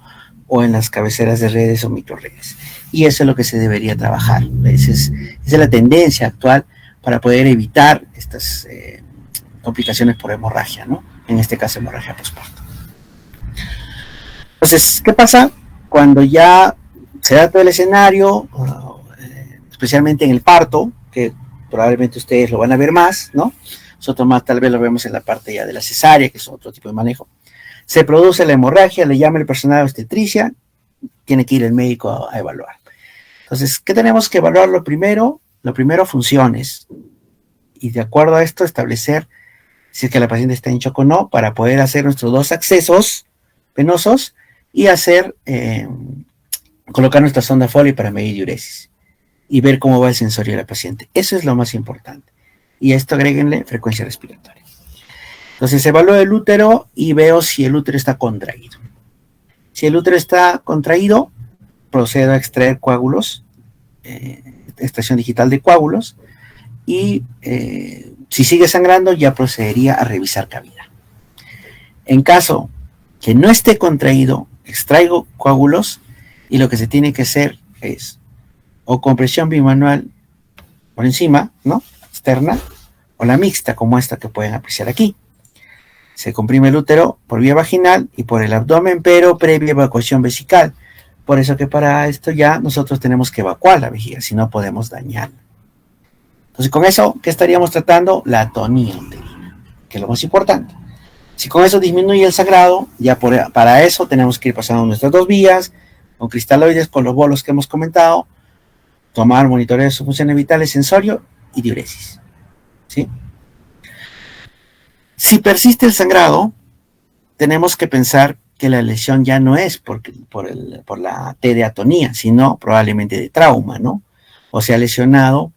A: o en las cabeceras de redes o microredes. Y eso es lo que se debería trabajar. Esa es la tendencia actual para poder evitar estas complicaciones por hemorragia, ¿no? En este caso, hemorragia posparto. Entonces, ¿qué pasa cuando ya se da todo el escenario, especialmente en el parto, que probablemente ustedes lo van a ver más, ¿no? Nosotros más tal vez lo vemos en la parte ya de la cesárea, que es otro tipo de manejo. Se produce la hemorragia, le llama el personal de obstetricia, tiene que ir el médico a evaluar. Entonces, ¿qué tenemos que evaluar lo primero? Lo primero, funciones. Y de acuerdo a esto, establecer si es que la paciente está en shock o no, para poder hacer nuestros 2 accesos venosos y colocar nuestra sonda Foley para medir diuresis y ver cómo va el sensorio de la paciente. Eso es lo más importante. Y a esto agréguenle frecuencia respiratoria. Entonces evalúo el útero y veo si el útero está contraído. Si el útero está contraído, procedo a extraer coágulos, extracción digital de coágulos, y si sigue sangrando ya procedería a revisar cavidad. En caso que no esté contraído, extraigo coágulos y lo que se tiene que hacer es o compresión bimanual por encima, ¿no? Externa, o la mixta, como esta que pueden apreciar aquí. Se comprime el útero por vía vaginal y por el abdomen, pero previa evacuación vesical. Por eso que para esto ya nosotros tenemos que evacuar la vejiga, si no podemos dañarla. Entonces, con eso, ¿qué estaríamos tratando? La atonía uterina, que es lo más importante. Si con eso disminuye el sangrado, ya para eso tenemos que ir pasando nuestras 2 vías, con cristaloides, con los bolos que hemos comentado, tomar monitoreo de sus funciones vitales, sensorio y diuresis. ¿Sí? Si persiste el sangrado, tenemos que pensar que la lesión ya no es por la T de atonía, sino probablemente de trauma, ¿no? O se ha lesionado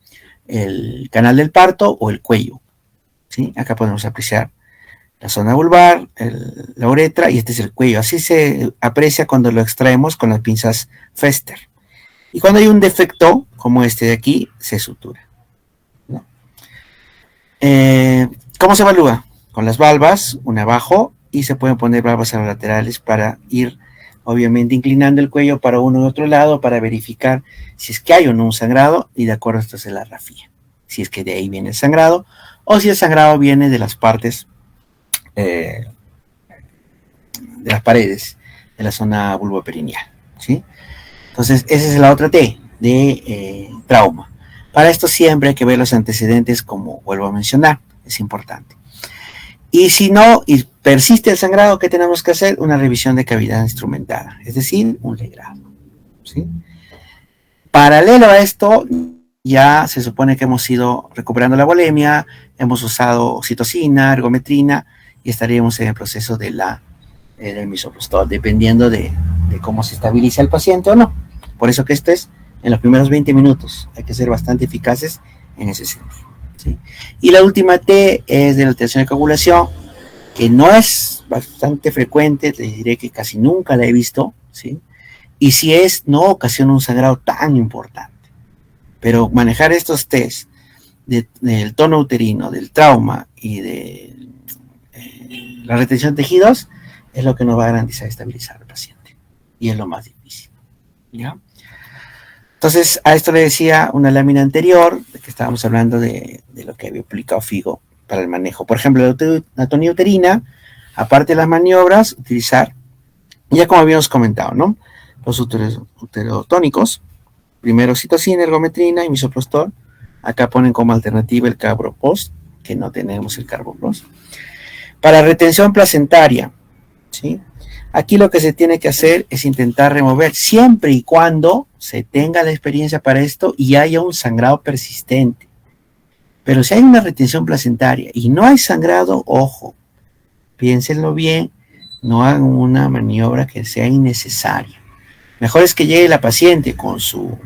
A: el canal del parto o el cuello. ¿Sí? Acá podemos apreciar la zona vulvar, la uretra, y este es el cuello. Así se aprecia cuando lo extraemos con las pinzas Fester. Y cuando hay un defecto, como este de aquí, se sutura, ¿no? ¿Cómo se evalúa? Con las valvas, una abajo, y se pueden poner valvas a los laterales para ir, obviamente, inclinando el cuello para uno y otro lado, para verificar si es que hay o no un sangrado, y de acuerdo a esto es la rafía. Si es que de ahí viene el sangrado, o si el sangrado viene de las partes, de las paredes, de la zona vulvoperineal, ¿sí? Entonces, esa es la otra T, de trauma. Para esto siempre hay que ver los antecedentes, como vuelvo a mencionar, es importante. Y si no, y persiste el sangrado, ¿qué tenemos que hacer? Una revisión de cavidad instrumentada, es decir, un legrado, ¿sí? Paralelo a esto, ya se supone que hemos ido recuperando la volemia, hemos usado oxitocina, ergometrina, y estaríamos en el proceso del misoprostol, dependiendo de cómo se estabiliza el paciente o no. Por eso que esto es en los primeros 20 minutos. Hay que ser bastante eficaces en ese sentido, ¿sí? Y la última T es de la alteración de coagulación, que no es bastante frecuente, te diré que casi nunca la he visto, ¿sí? Y si es, no ocasiona un sangrado tan importante. Pero manejar estos test del tono uterino, del trauma y de la retención de tejidos es lo que nos va a garantizar estabilizar al paciente. Y es lo más difícil, ¿ya? Entonces, a esto le decía una lámina anterior, de que estábamos hablando de lo que había publicado Figo para el manejo. Por ejemplo, la atonía uterina, aparte de las maniobras, utilizar, ya como habíamos comentado, ¿no? Los uterotónicos, primero oxitocina, ergometrina y misoprostol. Acá ponen como alternativa el Carbopos, que no tenemos el Carbopos. Para retención placentaria, ¿sí? Aquí lo que se tiene que hacer es intentar remover, siempre y cuando se tenga la experiencia para esto y haya un sangrado persistente. Pero si hay una retención placentaria y no hay sangrado, ojo, piénsenlo bien, no hagan una maniobra que sea innecesaria. Mejor es que llegue la paciente con su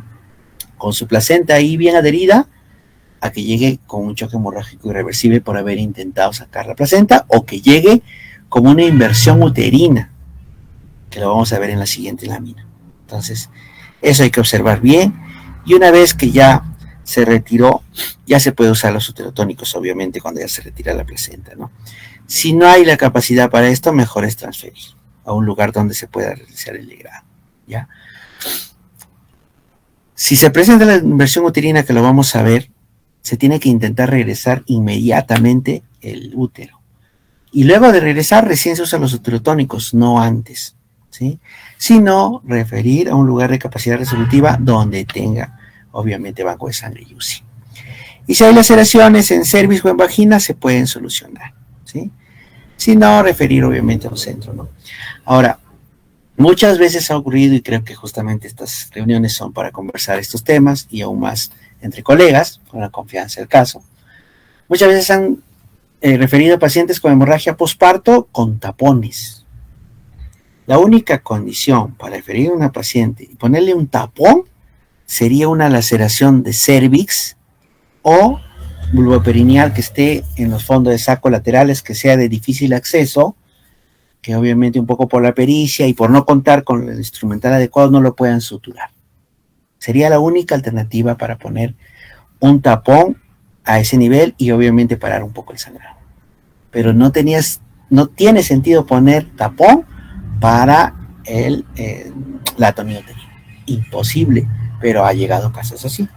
A: placenta ahí bien adherida, a que llegue con un choque hemorrágico irreversible por haber intentado sacar la placenta, o que llegue como una inversión uterina, que lo vamos a ver en la siguiente lámina. Entonces, eso hay que observar bien, y una vez que ya se retiró, ya se puede usar los uterotónicos, obviamente, cuando ya se retira la placenta, ¿no? Si no hay la capacidad para esto, mejor es transferir a un lugar donde se pueda realizar el legrado, ¿ya? Si se presenta la inversión uterina, que lo vamos a ver, se tiene que intentar regresar inmediatamente el útero. Y luego de regresar, recién se usan los uterotónicos, no antes, ¿sí? Sino referir a un lugar de capacidad resolutiva donde tenga, obviamente, banco de sangre y UCI. Y si hay laceraciones en cervix o en vagina, se pueden solucionar, ¿sí? Si no, referir, obviamente, a un centro, ¿no? Ahora, muchas veces ha ocurrido, y creo que justamente estas reuniones son para conversar estos temas, y aún más entre colegas, con la confianza del caso. Muchas veces han referido a pacientes con hemorragia posparto con tapones. La única condición para referir a una paciente y ponerle un tapón sería una laceración de cervix o vulvoperineal que esté en los fondos de saco laterales, que sea de difícil acceso, que obviamente un poco por la pericia y por no contar con el instrumental adecuado no lo puedan suturar. Sería la única alternativa para poner un tapón a ese nivel y obviamente parar un poco el sangrado. Pero no tiene sentido poner tapón para la atonía uterina. Imposible, pero ha llegado casos así.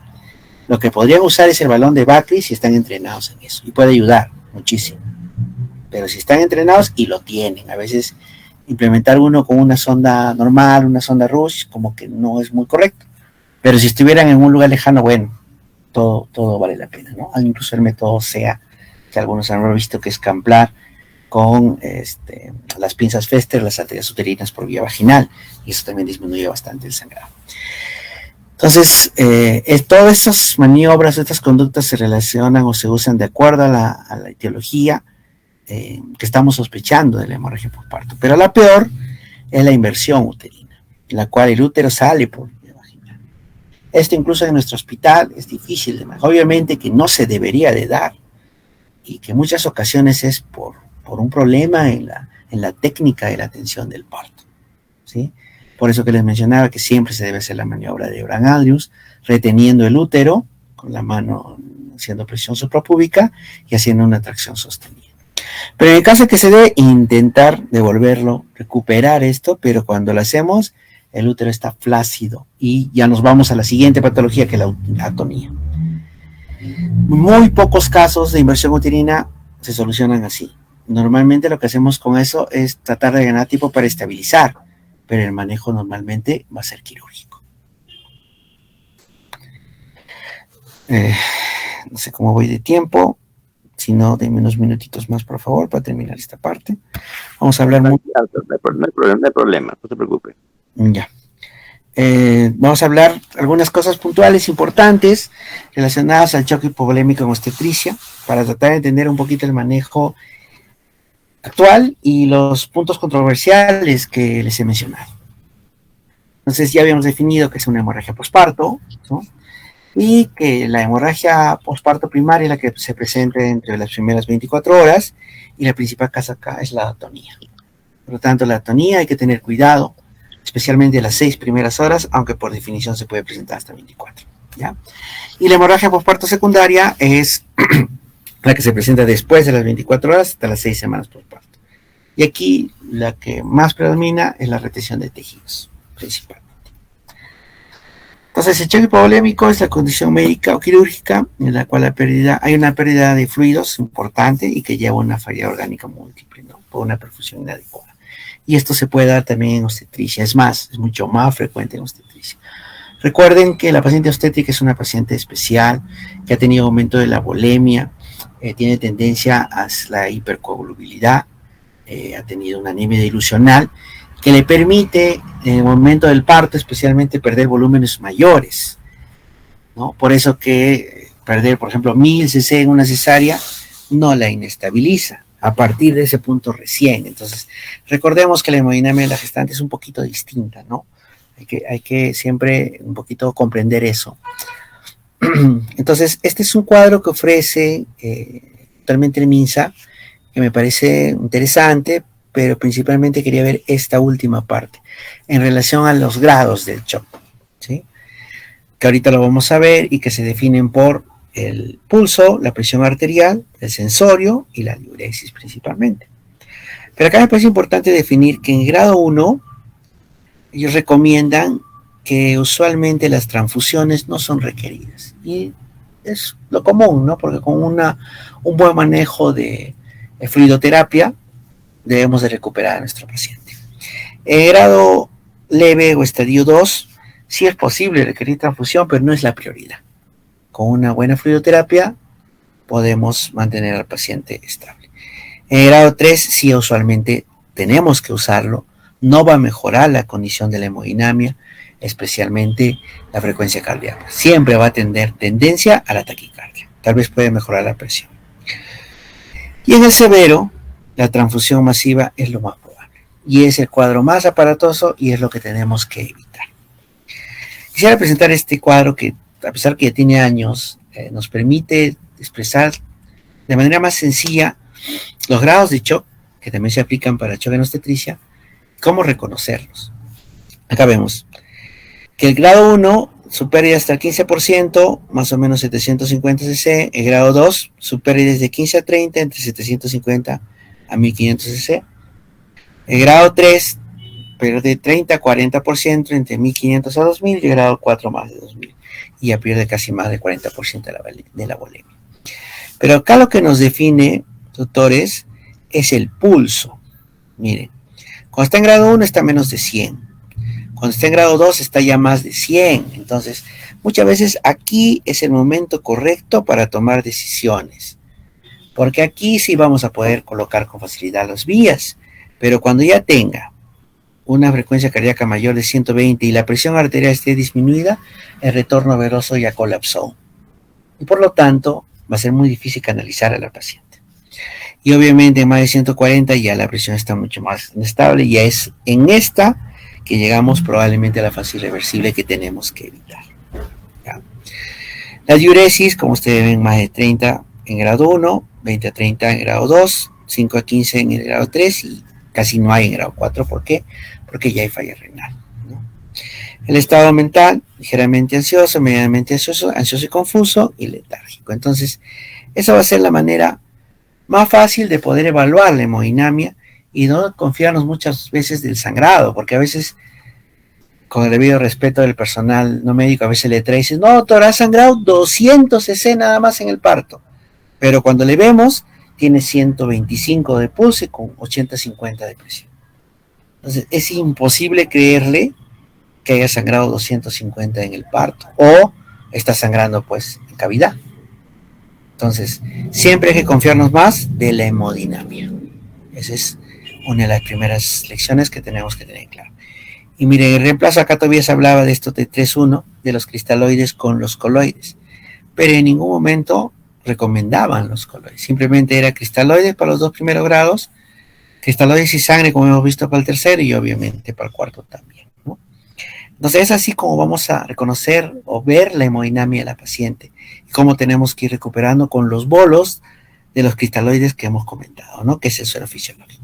A: Lo que podrían usar es el balón de Buckley si están entrenados en eso y puede ayudar muchísimo. Pero si están entrenados y lo tienen, a veces implementar uno con una sonda normal, una sonda Rush, como que no es muy correcto. Pero si estuvieran en un lugar lejano, bueno, todo vale la pena, ¿no? Incluso el método SEA, que algunos han visto que es Camplar con las pinzas Fester, las arterias uterinas por vía vaginal, y eso también disminuye bastante el sangrado. Entonces, todas estas maniobras, estas conductas se relacionan o se usan de acuerdo a la etiología que estamos sospechando de la hemorragia posparto. Pero la peor es la inversión uterina, en la cual el útero sale por vía vaginal. Esto incluso en nuestro hospital es difícil de manejar. Obviamente que no se debería de dar y que en muchas ocasiones es por un problema en la técnica de la atención del parto, ¿sí? Por eso que les mencionaba que siempre se debe hacer la maniobra de Brand-Andrews, reteniendo el útero con la mano haciendo presión suprapúbica y haciendo una tracción sostenida. Pero en el caso de que se dé, intentar devolverlo, recuperar esto, pero cuando lo hacemos, el útero está flácido y ya nos vamos a la siguiente patología, que es la atonía. Muy pocos casos de inversión uterina se solucionan así. Normalmente lo que hacemos con eso es tratar de ganar tiempo para estabilizar, pero el manejo normalmente va a ser quirúrgico. No sé cómo voy de tiempo. Si no, denme unos minutitos más, por favor, para terminar esta parte. Vamos a hablar
B: No hay problema, no se preocupe.
A: Ya. Vamos a hablar algunas cosas puntuales importantes relacionadas al choque hipovolémico en obstetricia para tratar de entender un poquito el manejo actual y los puntos controversiales que les he mencionado. Entonces ya habíamos definido que es una hemorragia posparto, ¿no? Y que la hemorragia posparto primaria es la que se presenta entre las primeras 24 horas y la principal causa acá es la atonía. Por lo tanto, la atonía hay que tener cuidado, especialmente las 6 primeras horas, aunque por definición se puede presentar hasta 24, ¿ya? Y la hemorragia posparto secundaria es la que se presenta después de las 24 horas hasta las 6 semanas posparto. Y aquí la que más predomina es la retención de tejidos, principalmente. Entonces, el choque hipovolémico es la condición médica o quirúrgica en la cual hay una pérdida de fluidos importante y que lleva a una falla orgánica múltiple, ¿no? Por una perfusión inadecuada. Y esto se puede dar también en obstetricia. Es más, es mucho más frecuente en obstetricia. Recuerden que la paciente obstétrica es una paciente especial que ha tenido aumento de la volemia, tiene tendencia a la hipercoagulabilidad, ha tenido una anemia dilucional que le permite en el momento del parto especialmente perder volúmenes mayores, ¿no? Por eso que perder, por ejemplo, 1000 cc en una cesárea no la inestabiliza a partir de ese punto recién. Entonces, recordemos que la hemodinamia de la gestante es un poquito distinta, ¿no? Hay que siempre un poquito comprender eso. Entonces, este es un cuadro que ofrece totalmente el MINSA, que me parece interesante, pero principalmente quería ver esta última parte, en relación a los grados del shock, ¿sí? Que ahorita lo vamos a ver y que se definen por el pulso, la presión arterial, el sensorio y la diuresis principalmente. Pero acá me parece importante definir que en grado 1, ellos recomiendan que usualmente las transfusiones no son requeridas. Y es lo común, ¿no? Porque con un buen manejo de fluidoterapia debemos de recuperar a nuestro paciente. En grado leve o estadio 2, sí es posible requerir transfusión, pero no es la prioridad. Con una buena fluidoterapia podemos mantener al paciente estable. En grado 3, sí usualmente tenemos que usarlo. No va a mejorar la condición de la hemodinamia, especialmente la frecuencia cardíaca. Siempre va a tener tendencia a la taquicardia. Tal vez puede mejorar la presión. Y en el severo, la transfusión masiva es lo más probable. Y es el cuadro más aparatoso y es lo que tenemos que evitar. Quisiera presentar este cuadro que, a pesar que ya tiene años, nos permite expresar de manera más sencilla los grados de shock, que también se aplican para shock en obstetricia, cómo reconocerlos. Acá vemos que el grado 1 su pérdida hasta el 15%, más o menos 750 cc. El grado 2, su pérdida es de 15 a 30, entre 750 a 1500 cc. El grado 3, pierde 30 a 40%, entre 1500 a 2000. Y el grado 4, más de 2000. Y ya pierde casi más del 40% de la volemia. Pero acá lo que nos define, doctores, es el pulso. Miren, cuando está en grado 1 está a menos de 100. Cuando está en grado 2 está ya más de 100. Entonces, muchas veces aquí es el momento correcto para tomar decisiones. Porque aquí sí vamos a poder colocar con facilidad las vías. Pero cuando ya tenga una frecuencia cardíaca mayor de 120 y la presión arterial esté disminuida, el retorno venoso ya colapsó. Y por lo tanto, va a ser muy difícil canalizar a la paciente. Y obviamente en más de 140 ya la presión está mucho más inestable. Ya es en esta que llegamos probablemente a la fase irreversible que tenemos que evitar. ¿Ya? La diuresis, como ustedes ven, más de 30 en grado 1, 20 a 30 en grado 2, 5 a 15 en el grado 3 y casi no hay en grado 4. ¿Por qué? Porque ya hay falla renal, ¿no? El estado mental, ligeramente ansioso, medianamente ansioso y confuso y letárgico. Entonces, esa va a ser la manera más fácil de poder evaluar la hemodinamia y no confiarnos muchas veces del sangrado, porque a veces, con el debido respeto del personal no médico, a veces le trae y dice, no, doctor, ha sangrado 200 cc nada más en el parto. Pero cuando le vemos, tiene 125 de pulso y con 80-50 de presión. Entonces, es imposible creerle que haya sangrado 250 en el parto, o está sangrando, pues, en cavidad. Entonces, siempre hay que confiarnos más de la hemodinamia. Esa es una de las primeras lecciones que tenemos que tener claro. Y miren, el reemplazo acá todavía se hablaba de esto de 3-1, de los cristaloides con los coloides, pero en ningún momento recomendaban los coloides, simplemente era cristaloides para los 2 primeros grados, cristaloides y sangre como hemos visto para el tercero y obviamente para el cuarto también, ¿no? Entonces es así como vamos a reconocer o ver la hemodinamia de la paciente y cómo tenemos que ir recuperando con los bolos de los cristaloides que hemos comentado, ¿no? Que es el suero fisiológico.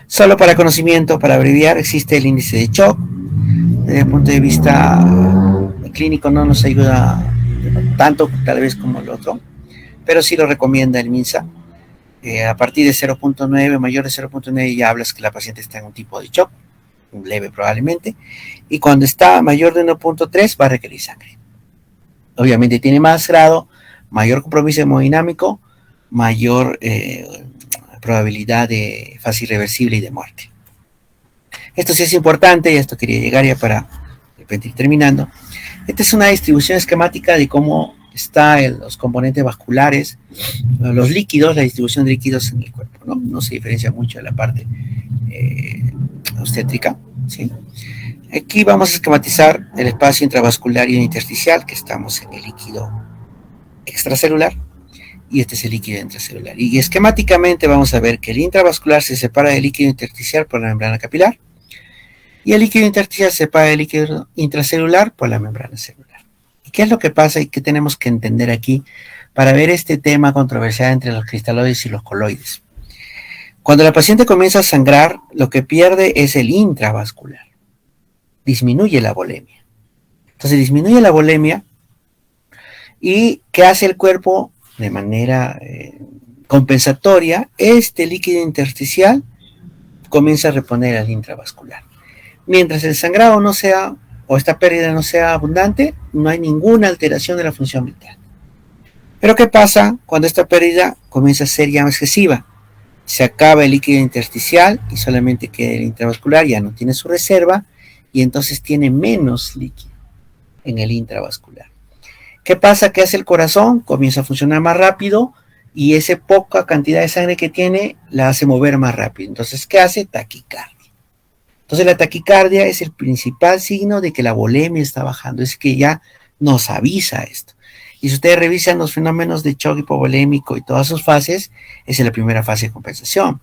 A: Solo para conocimiento, para abreviar, existe el índice de shock. Desde el punto de vista clínico no nos ayuda tanto tal vez como el otro, pero sí lo recomienda el MINSA. A partir de 0.9, mayor de 0.9 ya hablas que la paciente está en un tipo de shock, leve probablemente, y cuando está mayor de 1.3 va a requerir sangre. Obviamente tiene más grado, mayor compromiso hemodinámico, mayor probabilidad de fase irreversible y de muerte. Esto sí es importante, y a esto quería llegar ya para ir terminando. Esta es una distribución esquemática de cómo están los componentes vasculares, los líquidos, la distribución de líquidos en el cuerpo, ¿no? No se diferencia mucho de la parte obstétrica, ¿sí? Aquí vamos a esquematizar el espacio intravascular y intersticial, que estamos en el líquido extracelular, y este es el líquido intracelular. Y esquemáticamente vamos a ver que el intravascular se separa del líquido intersticial por la membrana capilar, y el líquido intersticial se separa del líquido intracelular por la membrana celular. ¿Y qué es lo que pasa y qué tenemos que entender aquí para ver este tema controversial entre los cristaloides y los coloides? Cuando la paciente comienza a sangrar, lo que pierde es el intravascular. Disminuye la volemia. Entonces disminuye la volemia, y ¿qué hace el cuerpo? De manera compensatoria, este líquido intersticial comienza a reponer al intravascular. Mientras el sangrado no sea, o esta pérdida no sea abundante, no hay ninguna alteración de la función vital. Pero ¿qué pasa cuando esta pérdida comienza a ser ya excesiva? Se acaba el líquido intersticial y solamente queda el intravascular, ya no tiene su reserva, y entonces tiene menos líquido en el intravascular. ¿Qué pasa? ¿Qué hace el corazón? Comienza a funcionar más rápido, y esa poca cantidad de sangre que tiene la hace mover más rápido. Entonces, ¿qué hace? Taquicardia. Entonces, la taquicardia es el principal signo de que la volemia está bajando, es que ya nos avisa esto. Y si ustedes revisan los fenómenos de shock hipovolémico y todas sus fases, esa es la primera fase de compensación.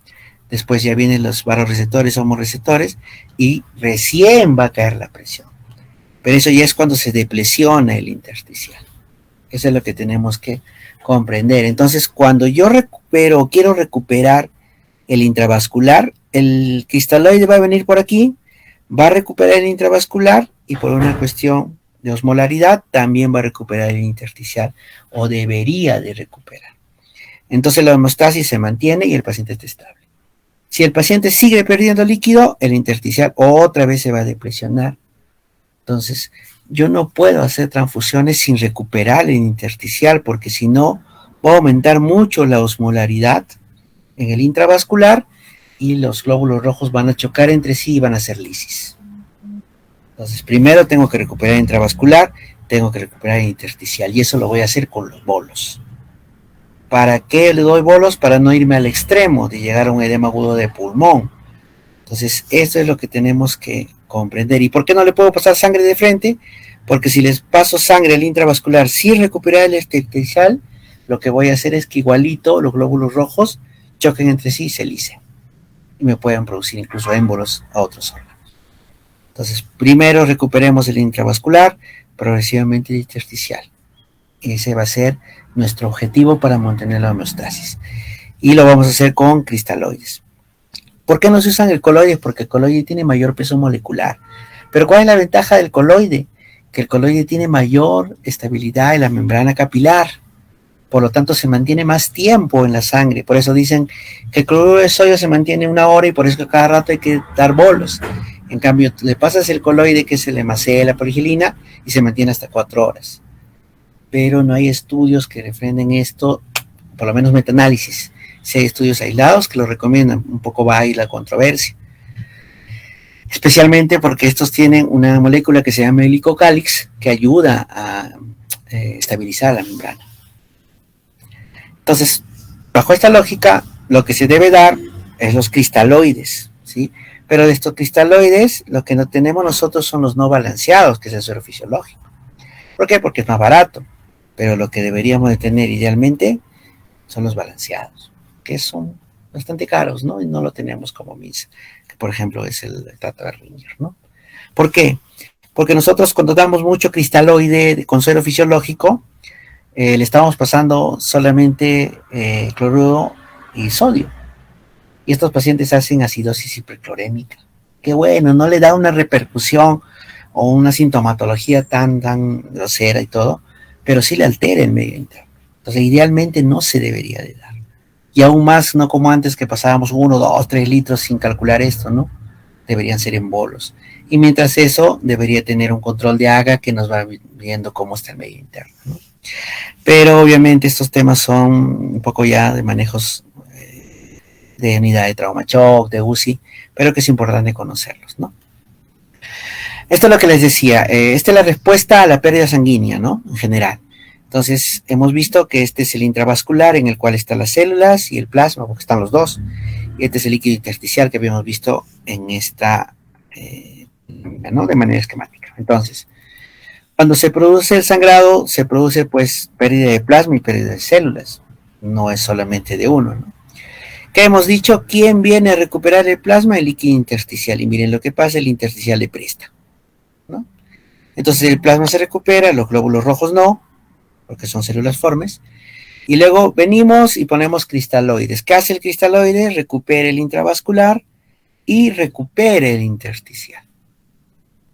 A: Después ya vienen los baroreceptores, homorreceptores, y recién va a caer la presión. Pero eso ya es cuando se depresiona el intersticial. Eso es lo que tenemos que comprender. Entonces, cuando yo quiero recuperar el intravascular, el cristaloide va a venir por aquí, va a recuperar el intravascular y por una cuestión de osmolaridad también va a recuperar el intersticial o debería de recuperar. Entonces la hemostasis se mantiene y el paciente está estable. Si el paciente sigue perdiendo líquido, el intersticial otra vez se va a depresionar. Entonces, yo no puedo hacer transfusiones sin recuperar el intersticial, porque si no, va a aumentar mucho la osmolaridad en el intravascular y los glóbulos rojos van a chocar entre sí y van a hacer lisis. Entonces, primero tengo que recuperar el intravascular, tengo que recuperar el intersticial, y eso lo voy a hacer con los bolos. ¿Para qué le doy bolos? Para no irme al extremo de llegar a un edema agudo de pulmón. Entonces, eso es lo que tenemos que comprender. ¿Y por qué no le puedo pasar sangre de frente? Porque si les paso sangre al intravascular sin recuperar el intersticial, lo que voy a hacer es que igualito los glóbulos rojos choquen entre sí y se licen. Y me pueden producir incluso émbolos a otros órganos. Entonces, primero recuperemos el intravascular, progresivamente el intersticial. Ese va a ser nuestro objetivo para mantener la homeostasis. Y lo vamos a hacer con cristaloides. ¿Por qué no se usan el coloide? Porque el coloide tiene mayor peso molecular. Pero ¿cuál es la ventaja del coloide? Que el coloide tiene mayor estabilidad en la membrana capilar. Por lo tanto, se mantiene más tiempo en la sangre. Por eso dicen que el cloruro de sodio se mantiene 1 hora y por eso que cada rato hay que dar bolos. En cambio, le pasas el coloide, que es el hemacea, la perigilina, y se mantiene hasta 4 horas. Pero no hay estudios que refrenden esto, por lo menos metaanálisis. Si hay estudios aislados que lo recomiendan, un poco va ahí la controversia. Especialmente porque estos tienen una molécula que se llama helicocálix, que ayuda a estabilizar la membrana. Entonces, bajo esta lógica, lo que se debe dar es los cristaloides, ¿sí? Pero de estos cristaloides, lo que no tenemos nosotros son los no balanceados, que es el suero fisiológico. ¿Por qué? Porque es más barato. Pero lo que deberíamos de tener idealmente son los balanceados, que son bastante caros, ¿no? Y no lo tenemos como MIS, que por ejemplo es el trato de Ringer, ¿no? ¿Por qué? Porque nosotros cuando damos mucho cristaloide con suero fisiológico, le estamos pasando solamente cloruro y sodio. Y estos pacientes hacen acidosis hiperclorémica. Que bueno, no le da una repercusión o una sintomatología tan grosera y todo, pero sí le altera el medio interno. Entonces, idealmente no se debería de dar. Y aún más, no como antes que pasábamos 1, 2, 3 litros sin calcular esto, ¿no? Deberían ser en bolos. Y mientras eso, debería tener un control de AGA que nos va viendo cómo está el medio interno, ¿no? Pero obviamente estos temas son un poco ya de manejos de unidad de trauma shock, de UCI, pero que es importante conocerlos, ¿no? Esto es lo que les decía, esta es la respuesta a la pérdida sanguínea, ¿no? En general. Entonces, hemos visto que este es el intravascular en el cual están las células y el plasma, porque están los dos. Y este es el líquido intersticial que habíamos visto en esta, ¿no? De manera esquemática. Entonces, cuando se produce el sangrado, se produce pues pérdida de plasma y pérdida de células. No es solamente de uno, ¿no? ¿Qué hemos dicho? ¿Quién viene a recuperar el plasma? El líquido intersticial. Y miren lo que pasa, el intersticial le presta, ¿no? Entonces el plasma se recupera, los glóbulos rojos no, porque son células formes. Y luego venimos y ponemos cristaloides. ¿Qué hace el cristaloide? Recupera el intravascular y recupera el intersticial.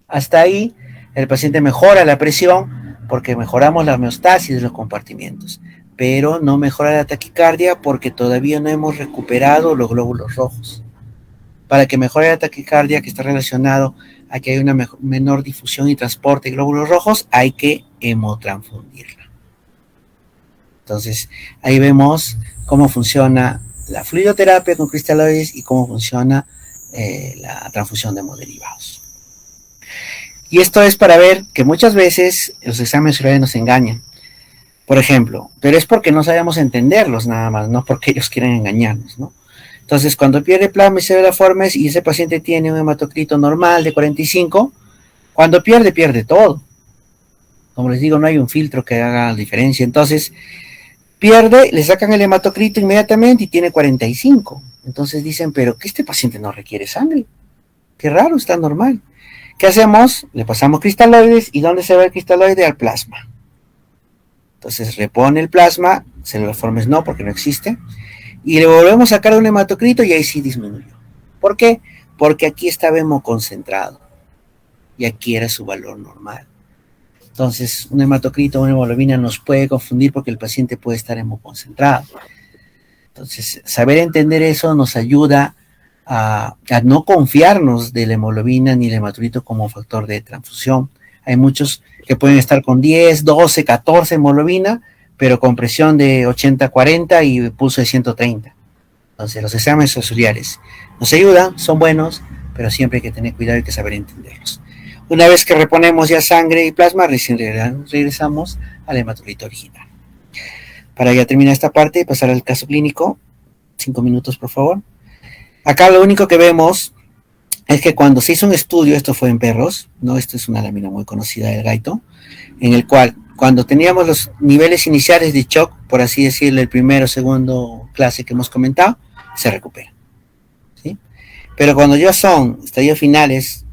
A: Hasta ahí el paciente mejora la presión porque mejoramos la homeostasis de los compartimientos, pero no mejora la taquicardia porque todavía no hemos recuperado los glóbulos rojos. Para que mejore la taquicardia, que está relacionado a que hay una menor difusión y transporte de glóbulos rojos, hay que hemotransfundirla. Entonces, ahí vemos cómo funciona la fluidoterapia con cristaloides y cómo funciona la transfusión de hemoderivados. Y esto es para ver que muchas veces los exámenes urológicos nos engañan. Por ejemplo, pero es porque no sabemos entenderlos nada más, no porque ellos quieren engañarnos, ¿no? Entonces, cuando pierde plasma y células formes y ese paciente tiene un hematocrito normal de 45, cuando pierde todo. Como les digo, no hay un filtro que haga la diferencia. Entonces, pierde, le sacan el hematocrito inmediatamente y tiene 45. Entonces dicen, pero que este paciente no requiere sangre. Qué raro, está normal. ¿Qué hacemos? Le pasamos cristaloides. ¿Y dónde se va el cristaloide? Al plasma. Entonces repone el plasma, celuloformes no, porque no existe, y le volvemos a sacar un hematocrito y ahí sí disminuyó. ¿Por qué? Porque aquí estaba hemoconcentrado y aquí era su valor normal. Entonces, un hematocrito o una hemoglobina nos puede confundir porque el paciente puede estar hemoconcentrado. Entonces, saber entender eso nos ayuda a no confiarnos de la hemoglobina ni el hematocrito como factor de transfusión. Hay muchos que pueden estar con 10, 12, 14 hemoglobina, pero con presión de 80-40 y pulso de 130. Entonces, los exámenes sensoriales nos ayudan, son buenos, pero siempre hay que tener cuidado y hay que saber entenderlos. Una vez que reponemos ya sangre y plasma, regresamos al hematocrito original. Para ya terminar esta parte y pasar al caso clínico, 5 minutos por favor. Acá lo único que vemos es que cuando se hizo un estudio, esto fue en perros, ¿no? Esto es una lámina muy conocida del Gaito, en el cual cuando teníamos los niveles iniciales de shock, por así decirlo, el primero, segundo clase que hemos comentado, se recupera, ¿sí? Pero cuando ya son estadios finales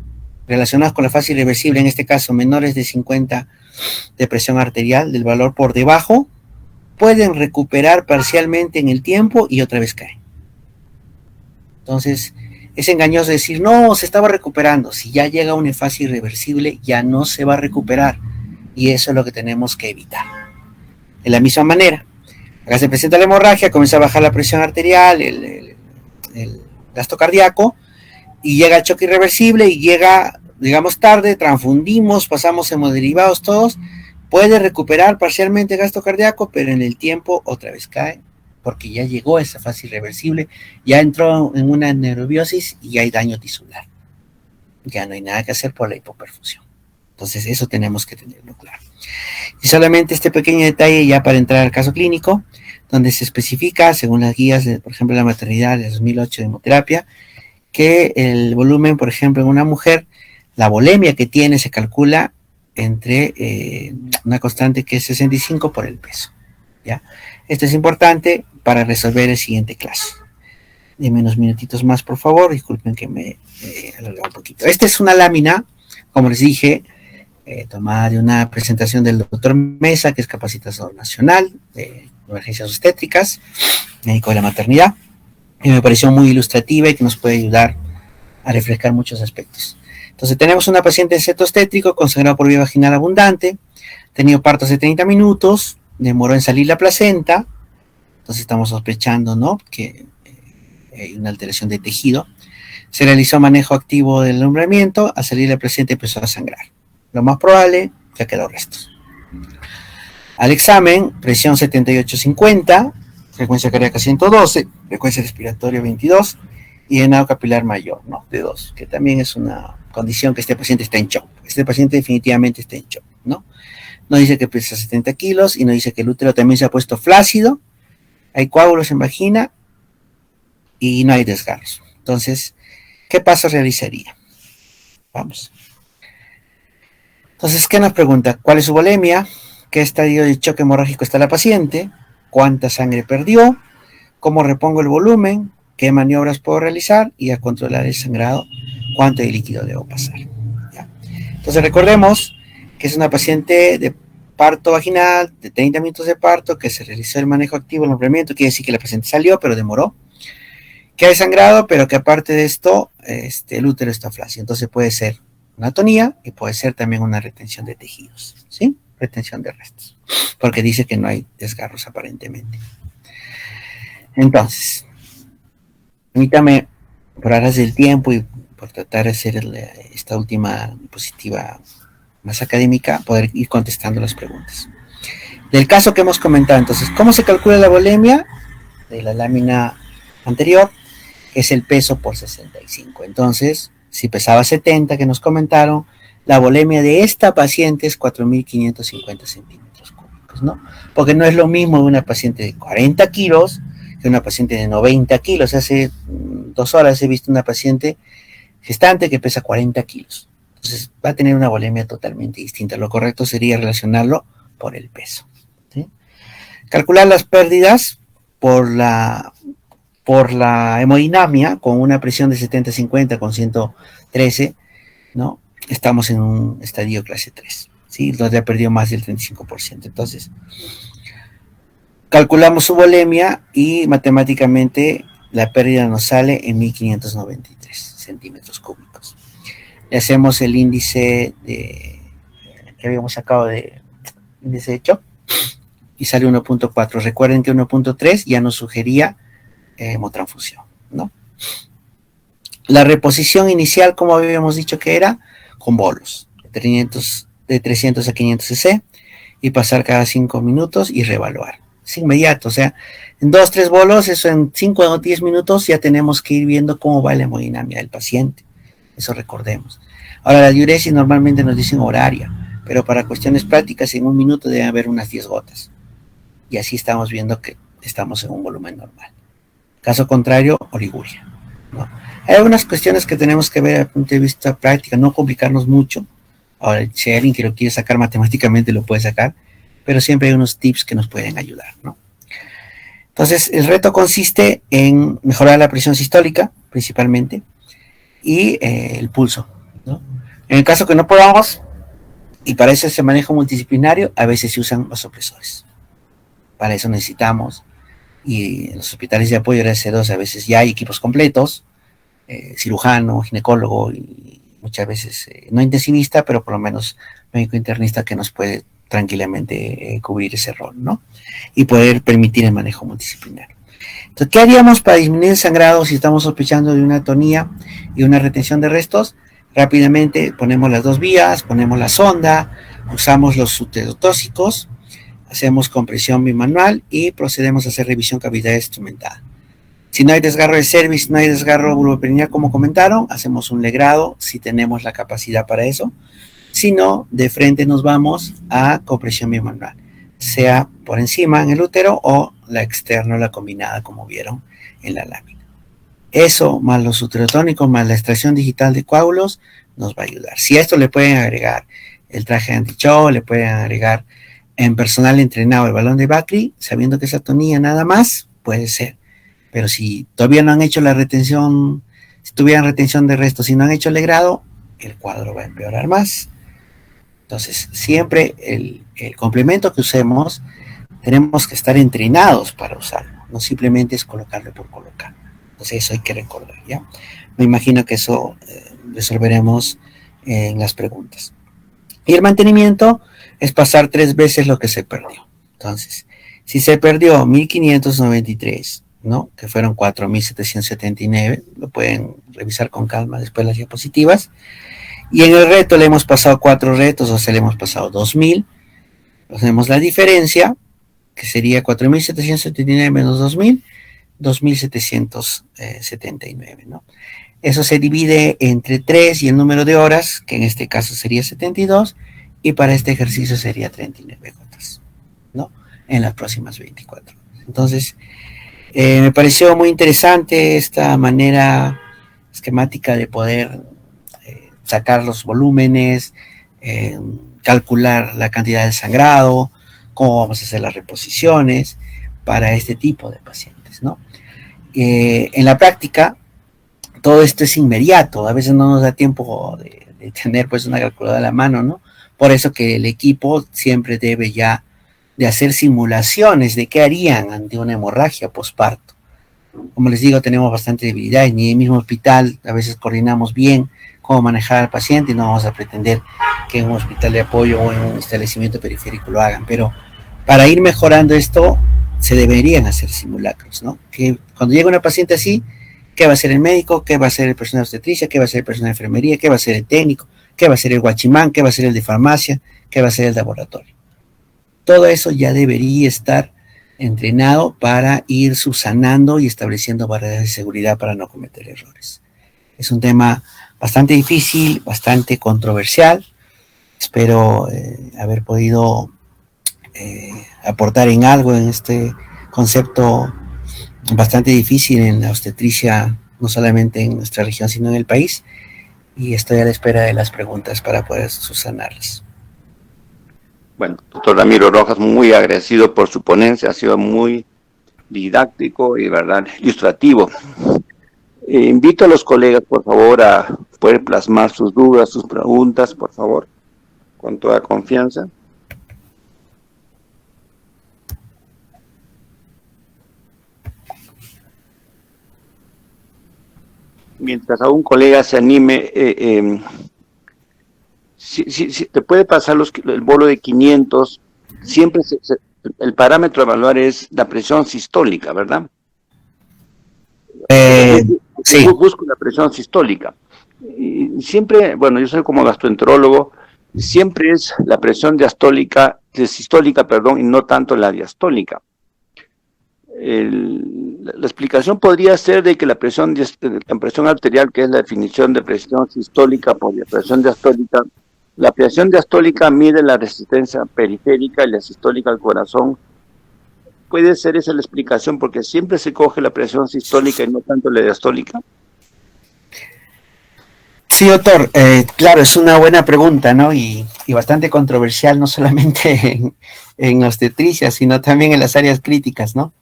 A: relacionados con la fase irreversible, en este caso menores de 50 de presión arterial, del valor por debajo, pueden recuperar parcialmente en el tiempo y otra vez caen. Entonces, es engañoso decir, no, se estaba recuperando. Si ya llega a una fase irreversible, ya no se va a recuperar. Y eso es lo que tenemos que evitar. De la misma manera, acá se presenta la hemorragia, comienza a bajar la presión arterial, el gasto cardíaco, y llega el choque irreversible y llega, digamos, tarde, transfundimos, pasamos hemoderivados todos, puede recuperar parcialmente el gasto cardíaco, pero en el tiempo otra vez cae, porque ya llegó a esa fase irreversible, ya entró en una neurobiosis y hay daño tisular. Ya no hay nada que hacer por la hipoperfusión. Entonces eso tenemos que tenerlo claro. Y solamente este pequeño detalle ya para entrar al caso clínico, donde se especifica, según las guías, por ejemplo, la maternidad de 2008 de hemoterapia, que el volumen, por ejemplo, en una mujer, la volemia que tiene se calcula entre una constante que es 65 por el peso. ¿Ya? Esto es importante para resolver el siguiente caso. Deme unos minutitos más, por favor. Disculpen que me alargue un poquito. Esta es una lámina, como les dije, tomada de una presentación del doctor Mesa, que es capacitador nacional de emergencias obstétricas, médico de la maternidad, y me pareció muy ilustrativa y que nos puede ayudar a refrescar muchos aspectos. Entonces tenemos una paciente en seto obstétrico con sangrado por vía vaginal abundante, tenido parto hace 30 minutos, demoró en salir la placenta, entonces estamos sospechando, ¿no?, que hay una alteración de tejido. Se realizó manejo activo del alumbramiento, al salir la placenta empezó a sangrar. Lo más probable, que ha quedado restos. Al examen, presión 78-50, frecuencia cardíaca 112, frecuencia respiratoria 22 y llenado capilar mayor, ¿no?, de 2, que también es una condición que este paciente está en shock. Este paciente definitivamente está en shock, ¿no? No dice que pesa 70 kilos y no dice que el útero también se ha puesto flácido, hay coágulos en vagina y no hay desgarros. Entonces, ¿qué paso realizaría? Vamos. Entonces, ¿qué nos pregunta? ¿Cuál es su volemia? ¿Qué estadio de choque hemorrágico está la paciente? ¿Cuánta sangre perdió? ¿Cómo repongo el volumen? ¿Qué maniobras puedo realizar? Y a controlar el sangrado, ¿cuánto de líquido debo pasar? ¿Ya? Entonces, recordemos que es una paciente de parto vaginal, de 30 minutos de parto, que se realizó el manejo activo, el alumbramiento, quiere decir que la paciente salió, pero demoró, que hay sangrado, pero que aparte de esto, el útero está flácido. Entonces puede ser una atonía y puede ser también una retención de tejidos, ¿sí? Retención de restos, porque dice que no hay desgarros aparentemente. Entonces, permítame, por aras del tiempo y por tratar de hacer esta última diapositiva más académica, poder ir contestando las preguntas. Del caso que hemos comentado, entonces, ¿cómo se calcula la volemia? De la lámina anterior, que es el peso por 65. Entonces, si pesaba 70, que nos comentaron, la volemia de esta paciente es 4.550 centímetros cúbicos, ¿no? Porque no es lo mismo de una paciente de 40 kilos que una paciente de 90 kilos. Hace 2 horas he visto una paciente gestante que pesa 40 kilos. Entonces va a tener una volemia totalmente distinta. Lo correcto sería relacionarlo por el peso, ¿sí? Calcular las pérdidas por la hemodinamia con una presión de 70-50 con 113, ¿no? Estamos en un estadio clase 3, ¿sí? Donde ha perdido más del 35%. Entonces, calculamos su volemia y matemáticamente la pérdida nos sale en 1593 centímetros cúbicos. Le hacemos el índice que habíamos sacado de índice de Choc y sale 1.4. Recuerden que 1.3 ya nos sugería hemotransfusión, ¿no? La reposición inicial, como habíamos dicho que era, con bolos, de 300 a 500 cc, y pasar cada 5 minutos y reevaluar. Es inmediato, o sea, en 2-3 bolos, eso en 5 o 10 minutos ya tenemos que ir viendo cómo va la hemodinamia del paciente. Eso recordemos. Ahora, la diuresis normalmente nos dicen horaria, pero para cuestiones prácticas en un minuto debe haber unas 10 gotas. Y así estamos viendo que estamos en un volumen normal. Caso contrario, oliguria, ¿no? Hay algunas cuestiones que tenemos que ver desde el punto de vista práctica, no complicarnos mucho. Ahora, si alguien que lo quiere sacar matemáticamente lo puede sacar, pero siempre hay unos tips que nos pueden ayudar, ¿no? Entonces, el reto consiste en mejorar la presión sistólica, principalmente, y el pulso, ¿no? En el caso que no podamos, y para eso se maneja multidisciplinario, a veces se usan los opresores. Para eso necesitamos, y en los hospitales de apoyo de AC2 a veces ya hay equipos completos, cirujano, ginecólogo, y muchas veces no intensivista, pero por lo menos médico internista que nos puede tranquilamente cubrir ese rol, ¿no? Y poder permitir el manejo multidisciplinario. Entonces, ¿qué haríamos para disminuir el sangrado si estamos sospechando de una atonía y una retención de restos? Rápidamente ponemos las dos vías, ponemos la sonda, usamos los uterotóxicos, hacemos compresión bimanual y procedemos a hacer revisión cavidad instrumentada. Si no hay desgarro de cervix, no hay desgarro vulvoperineal, como comentaron, hacemos un legrado si tenemos la capacidad para eso. Si no, de frente nos vamos a compresión bimanual, sea por encima en el útero o la externa o la combinada, como vieron en la lámina. Eso, más los uterotónicos, más la extracción digital de coágulos, nos va a ayudar. Si a esto le pueden agregar el traje anti-shock, le pueden agregar en personal entrenado el balón de Bakri, sabiendo que es atonía nada más, puede ser. Pero si todavía no han hecho la retención, si tuvieran retención de restos y no han hecho el legrado, el cuadro va a empeorar más. Entonces, siempre el complemento que usemos, tenemos que estar entrenados para usarlo, no simplemente es colocarlo por colocar. Entonces, eso hay que recordar, ¿ya? Me imagino que eso resolveremos en las preguntas. Y el mantenimiento es pasar 3 veces lo que se perdió. Entonces, si se perdió 1593, ¿no? Que fueron 4779, lo pueden revisar con calma después las diapositivas. Y en el reto le hemos pasado 4 retos, o sea, le hemos pasado 2000. Hacemos la diferencia, que sería 4779 menos 2000, 2779, ¿no? Eso se divide entre 3 y el número de horas, que en este caso sería 72, y para este ejercicio sería 39 gotas, ¿no? En las próximas 24 horas. Entonces, me pareció muy interesante esta manera esquemática de poder sacar los volúmenes, calcular la cantidad de sangrado, cómo vamos a hacer las reposiciones para este tipo de pacientes, ¿no? En la práctica, todo esto es inmediato, a veces no nos da tiempo de tener pues una calculadora a la mano, ¿no? Por eso que el equipo siempre debe ya de hacer simulaciones de qué harían ante una hemorragia posparto. Como les digo, tenemos bastante debilidad, en el mismo hospital a veces coordinamos bien cómo manejar al paciente y no vamos a pretender que en un hospital de apoyo o en un establecimiento periférico lo hagan, pero para ir mejorando esto se deberían hacer simulacros, ¿no? Que cuando llega una paciente así, ¿qué va a hacer el médico? ¿Qué va a hacer el personal de obstetricia? ¿Qué va a hacer el personal de enfermería? ¿Qué va a hacer el técnico? ¿Qué va a hacer el guachimán? ¿Qué va a hacer el de farmacia? ¿Qué va a hacer el laboratorio? Todo eso ya debería estar entrenado para ir subsanando y estableciendo barreras de seguridad para no cometer errores. Es un tema bastante difícil, bastante controversial. Espero haber podido aportar en algo en este concepto bastante difícil en la obstetricia, no solamente en nuestra región, sino en el país. y estoy a la espera de las preguntas para poder subsanarlas.
B: Bueno, doctor Ramiro Rojas, muy agradecido por su ponencia, ha sido muy didáctico y, verdad, ilustrativo. Invito a los colegas, por favor, a poder plasmar sus dudas, sus preguntas, por favor, con toda confianza. Mientras algún colega se anime, si te puede pasar el bolo de 500, siempre el parámetro a evaluar es la presión sistólica, ¿verdad?
A: Sí.
B: Busco la presión sistólica. Y siempre, bueno, yo soy como gastroenterólogo, siempre es la presión sistólica, perdón, y no tanto la diastólica. La explicación podría ser de que la presión arterial, que es la definición de presión sistólica por la presión diastólica mide la resistencia periférica y la sistólica al corazón. ¿Puede ser esa la explicación? Porque siempre se coge la presión sistólica y no tanto la diastólica.
A: Sí, doctor, claro, es una buena pregunta, ¿no? Y bastante controversial, no solamente en obstetricia, sino también en las áreas críticas, ¿no?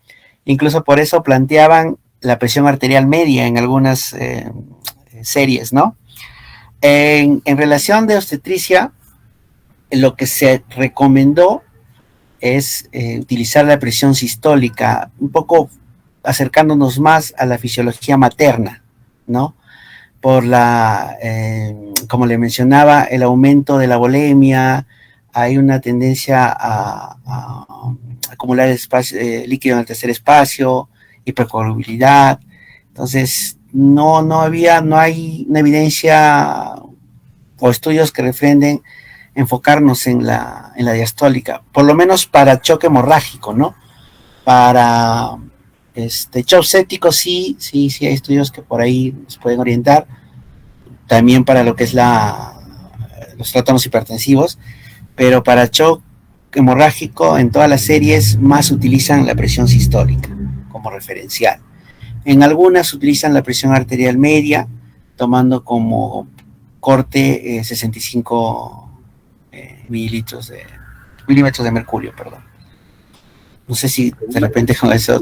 A: Incluso por eso planteaban la presión arterial media en algunas series, ¿no? En relación de obstetricia, lo que se recomendó es utilizar la presión sistólica, un poco acercándonos más a la fisiología materna, ¿no? Por como le mencionaba, el aumento de la volemia, hay una tendencia a acumular líquido en el tercer espacio, hipercoagulabilidad. Entonces, no hay una evidencia o estudios que refrenden enfocarnos en la diastólica, por lo menos para choque hemorrágico, ¿no? Para shock séptico sí hay estudios que por ahí nos pueden orientar, también para lo que es los trastornos hipertensivos, pero para shock hemorrágico en todas las series más utilizan la presión sistólica como referencial. En algunas utilizan la presión arterial media, tomando corte 65 milímetros de mercurio, perdón. No sé si de repente con eso...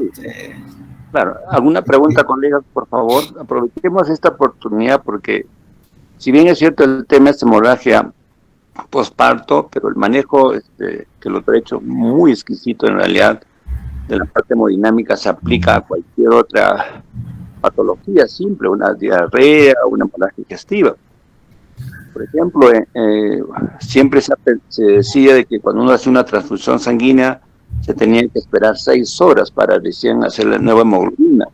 B: Claro, ¿alguna pregunta, colegas, por favor? Aprovechemos esta oportunidad porque, si bien es cierto el tema es hemorragia posparto, pero el manejo que lo he hecho muy exquisito en realidad de la parte hemodinámica se aplica a cualquier otra patología simple, una diarrea, una hemorragia digestiva. Por ejemplo, siempre se decía de que cuando uno hace una transfusión sanguínea se tenía que esperar 6 horas para recién hacer la nueva hemoglobina.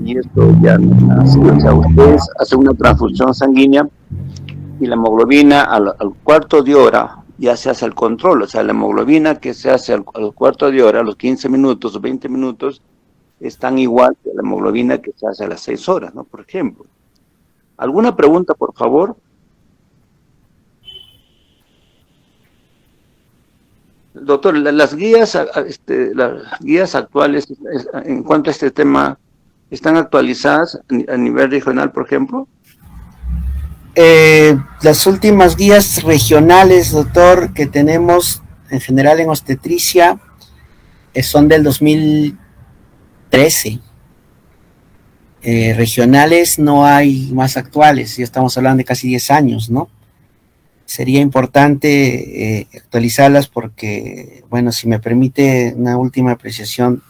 B: Y esto ya no es así. O sea, ustedes hacen una transfusión sanguínea y la hemoglobina al cuarto de hora ya se hace el control. O sea, la hemoglobina que se hace al cuarto de hora, a los 15 minutos o 20 minutos, es tan igual que la hemoglobina que se hace a las 6 horas, ¿no? Por ejemplo. ¿Alguna pregunta, por favor? Doctor, las guías actuales en cuanto a este tema, ¿están actualizadas a nivel regional, por ejemplo?
A: Las últimas guías regionales, doctor, que tenemos en general en obstetricia son del 2013. Regionales no hay más actuales, ya estamos hablando de casi 10 años, ¿no? Sería importante actualizarlas porque, bueno, si me permite una última apreciación,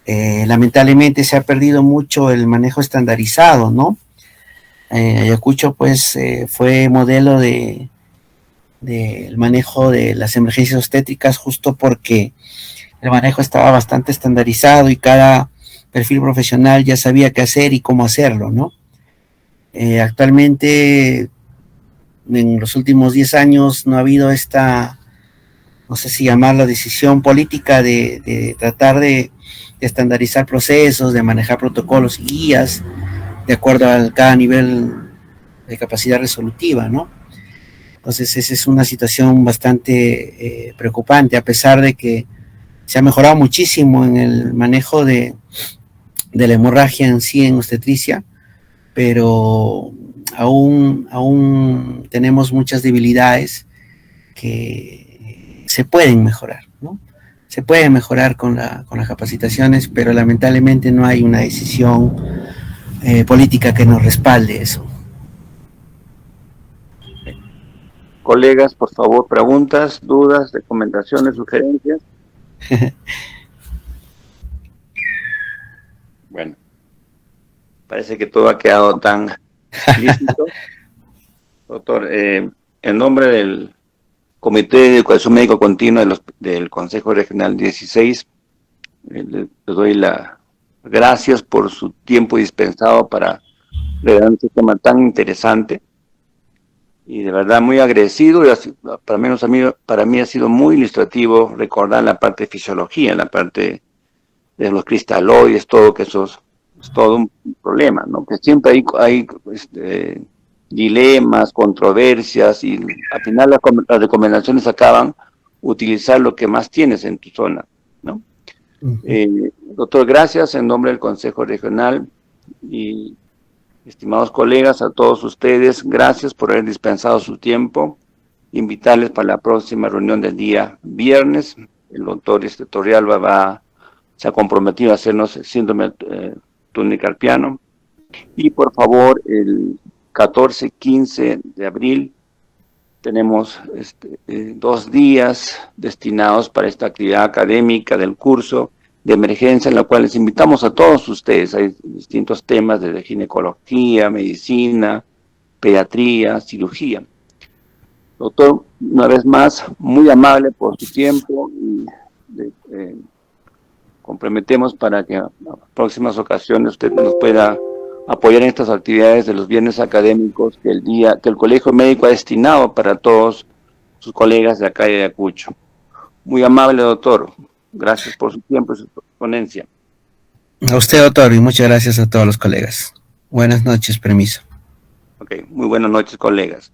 A: lamentablemente se ha perdido mucho el manejo estandarizado, ¿no? Ayacucho, pues, fue modelo del manejo de las emergencias obstétricas justo porque el manejo estaba bastante estandarizado y cada perfil profesional ya sabía qué hacer y cómo hacerlo, ¿no? Actualmente, en los últimos 10 años no ha habido no sé si llamarla decisión política de tratar de estandarizar procesos, de manejar protocolos y guías de acuerdo a cada nivel de capacidad resolutiva, ¿no? Entonces esa es una situación bastante preocupante, a pesar de que se ha mejorado muchísimo en el manejo de la hemorragia en sí en obstetricia, pero aún tenemos muchas debilidades que se pueden mejorar, ¿no? Se puede mejorar con las capacitaciones, pero lamentablemente no hay una decisión política que nos respalde eso.
B: Colegas, por favor, preguntas, dudas, recomendaciones, sugerencias. Bueno, parece que todo ha quedado tan lícito. Doctor, en nombre del Comité de Educación Médico Continua del Consejo Regional 16, le doy las gracias por su tiempo dispensado para regalar este tema tan interesante. Y de verdad muy agradecido, para mí ha sido muy ilustrativo recordar la parte de fisiología, la parte de los cristaloides, todo que eso es todo un problema, ¿no? Que siempre hay dilemas, controversias, y al final las recomendaciones acaban utilizar lo que más tienes en tu zona, ¿no? Doctor, gracias en nombre del Consejo Regional y estimados colegas, a todos ustedes, gracias por haber dispensado su tiempo. Invitarles para la próxima reunión del día viernes. El doctor Torrealba se ha comprometido a hacernos el síndrome túnel carpiano. Y por favor, el 14-15 de abril tenemos 2 días destinados para esta actividad académica del curso de emergencia, en la cual les invitamos a todos ustedes. Hay distintos temas desde ginecología, medicina, pediatría, cirugía. Doctor, una vez más, muy amable por su tiempo y comprometemos para que en próximas ocasiones usted nos pueda apoyar en estas actividades de los viernes académicos que el Colegio Médico ha destinado para todos sus colegas de acá y de Ayacucho. Muy amable, doctor. Gracias por su tiempo y su ponencia.
A: A usted, doctor, y muchas gracias a todos los colegas. Buenas noches, permiso.
B: Ok, muy buenas noches, colegas.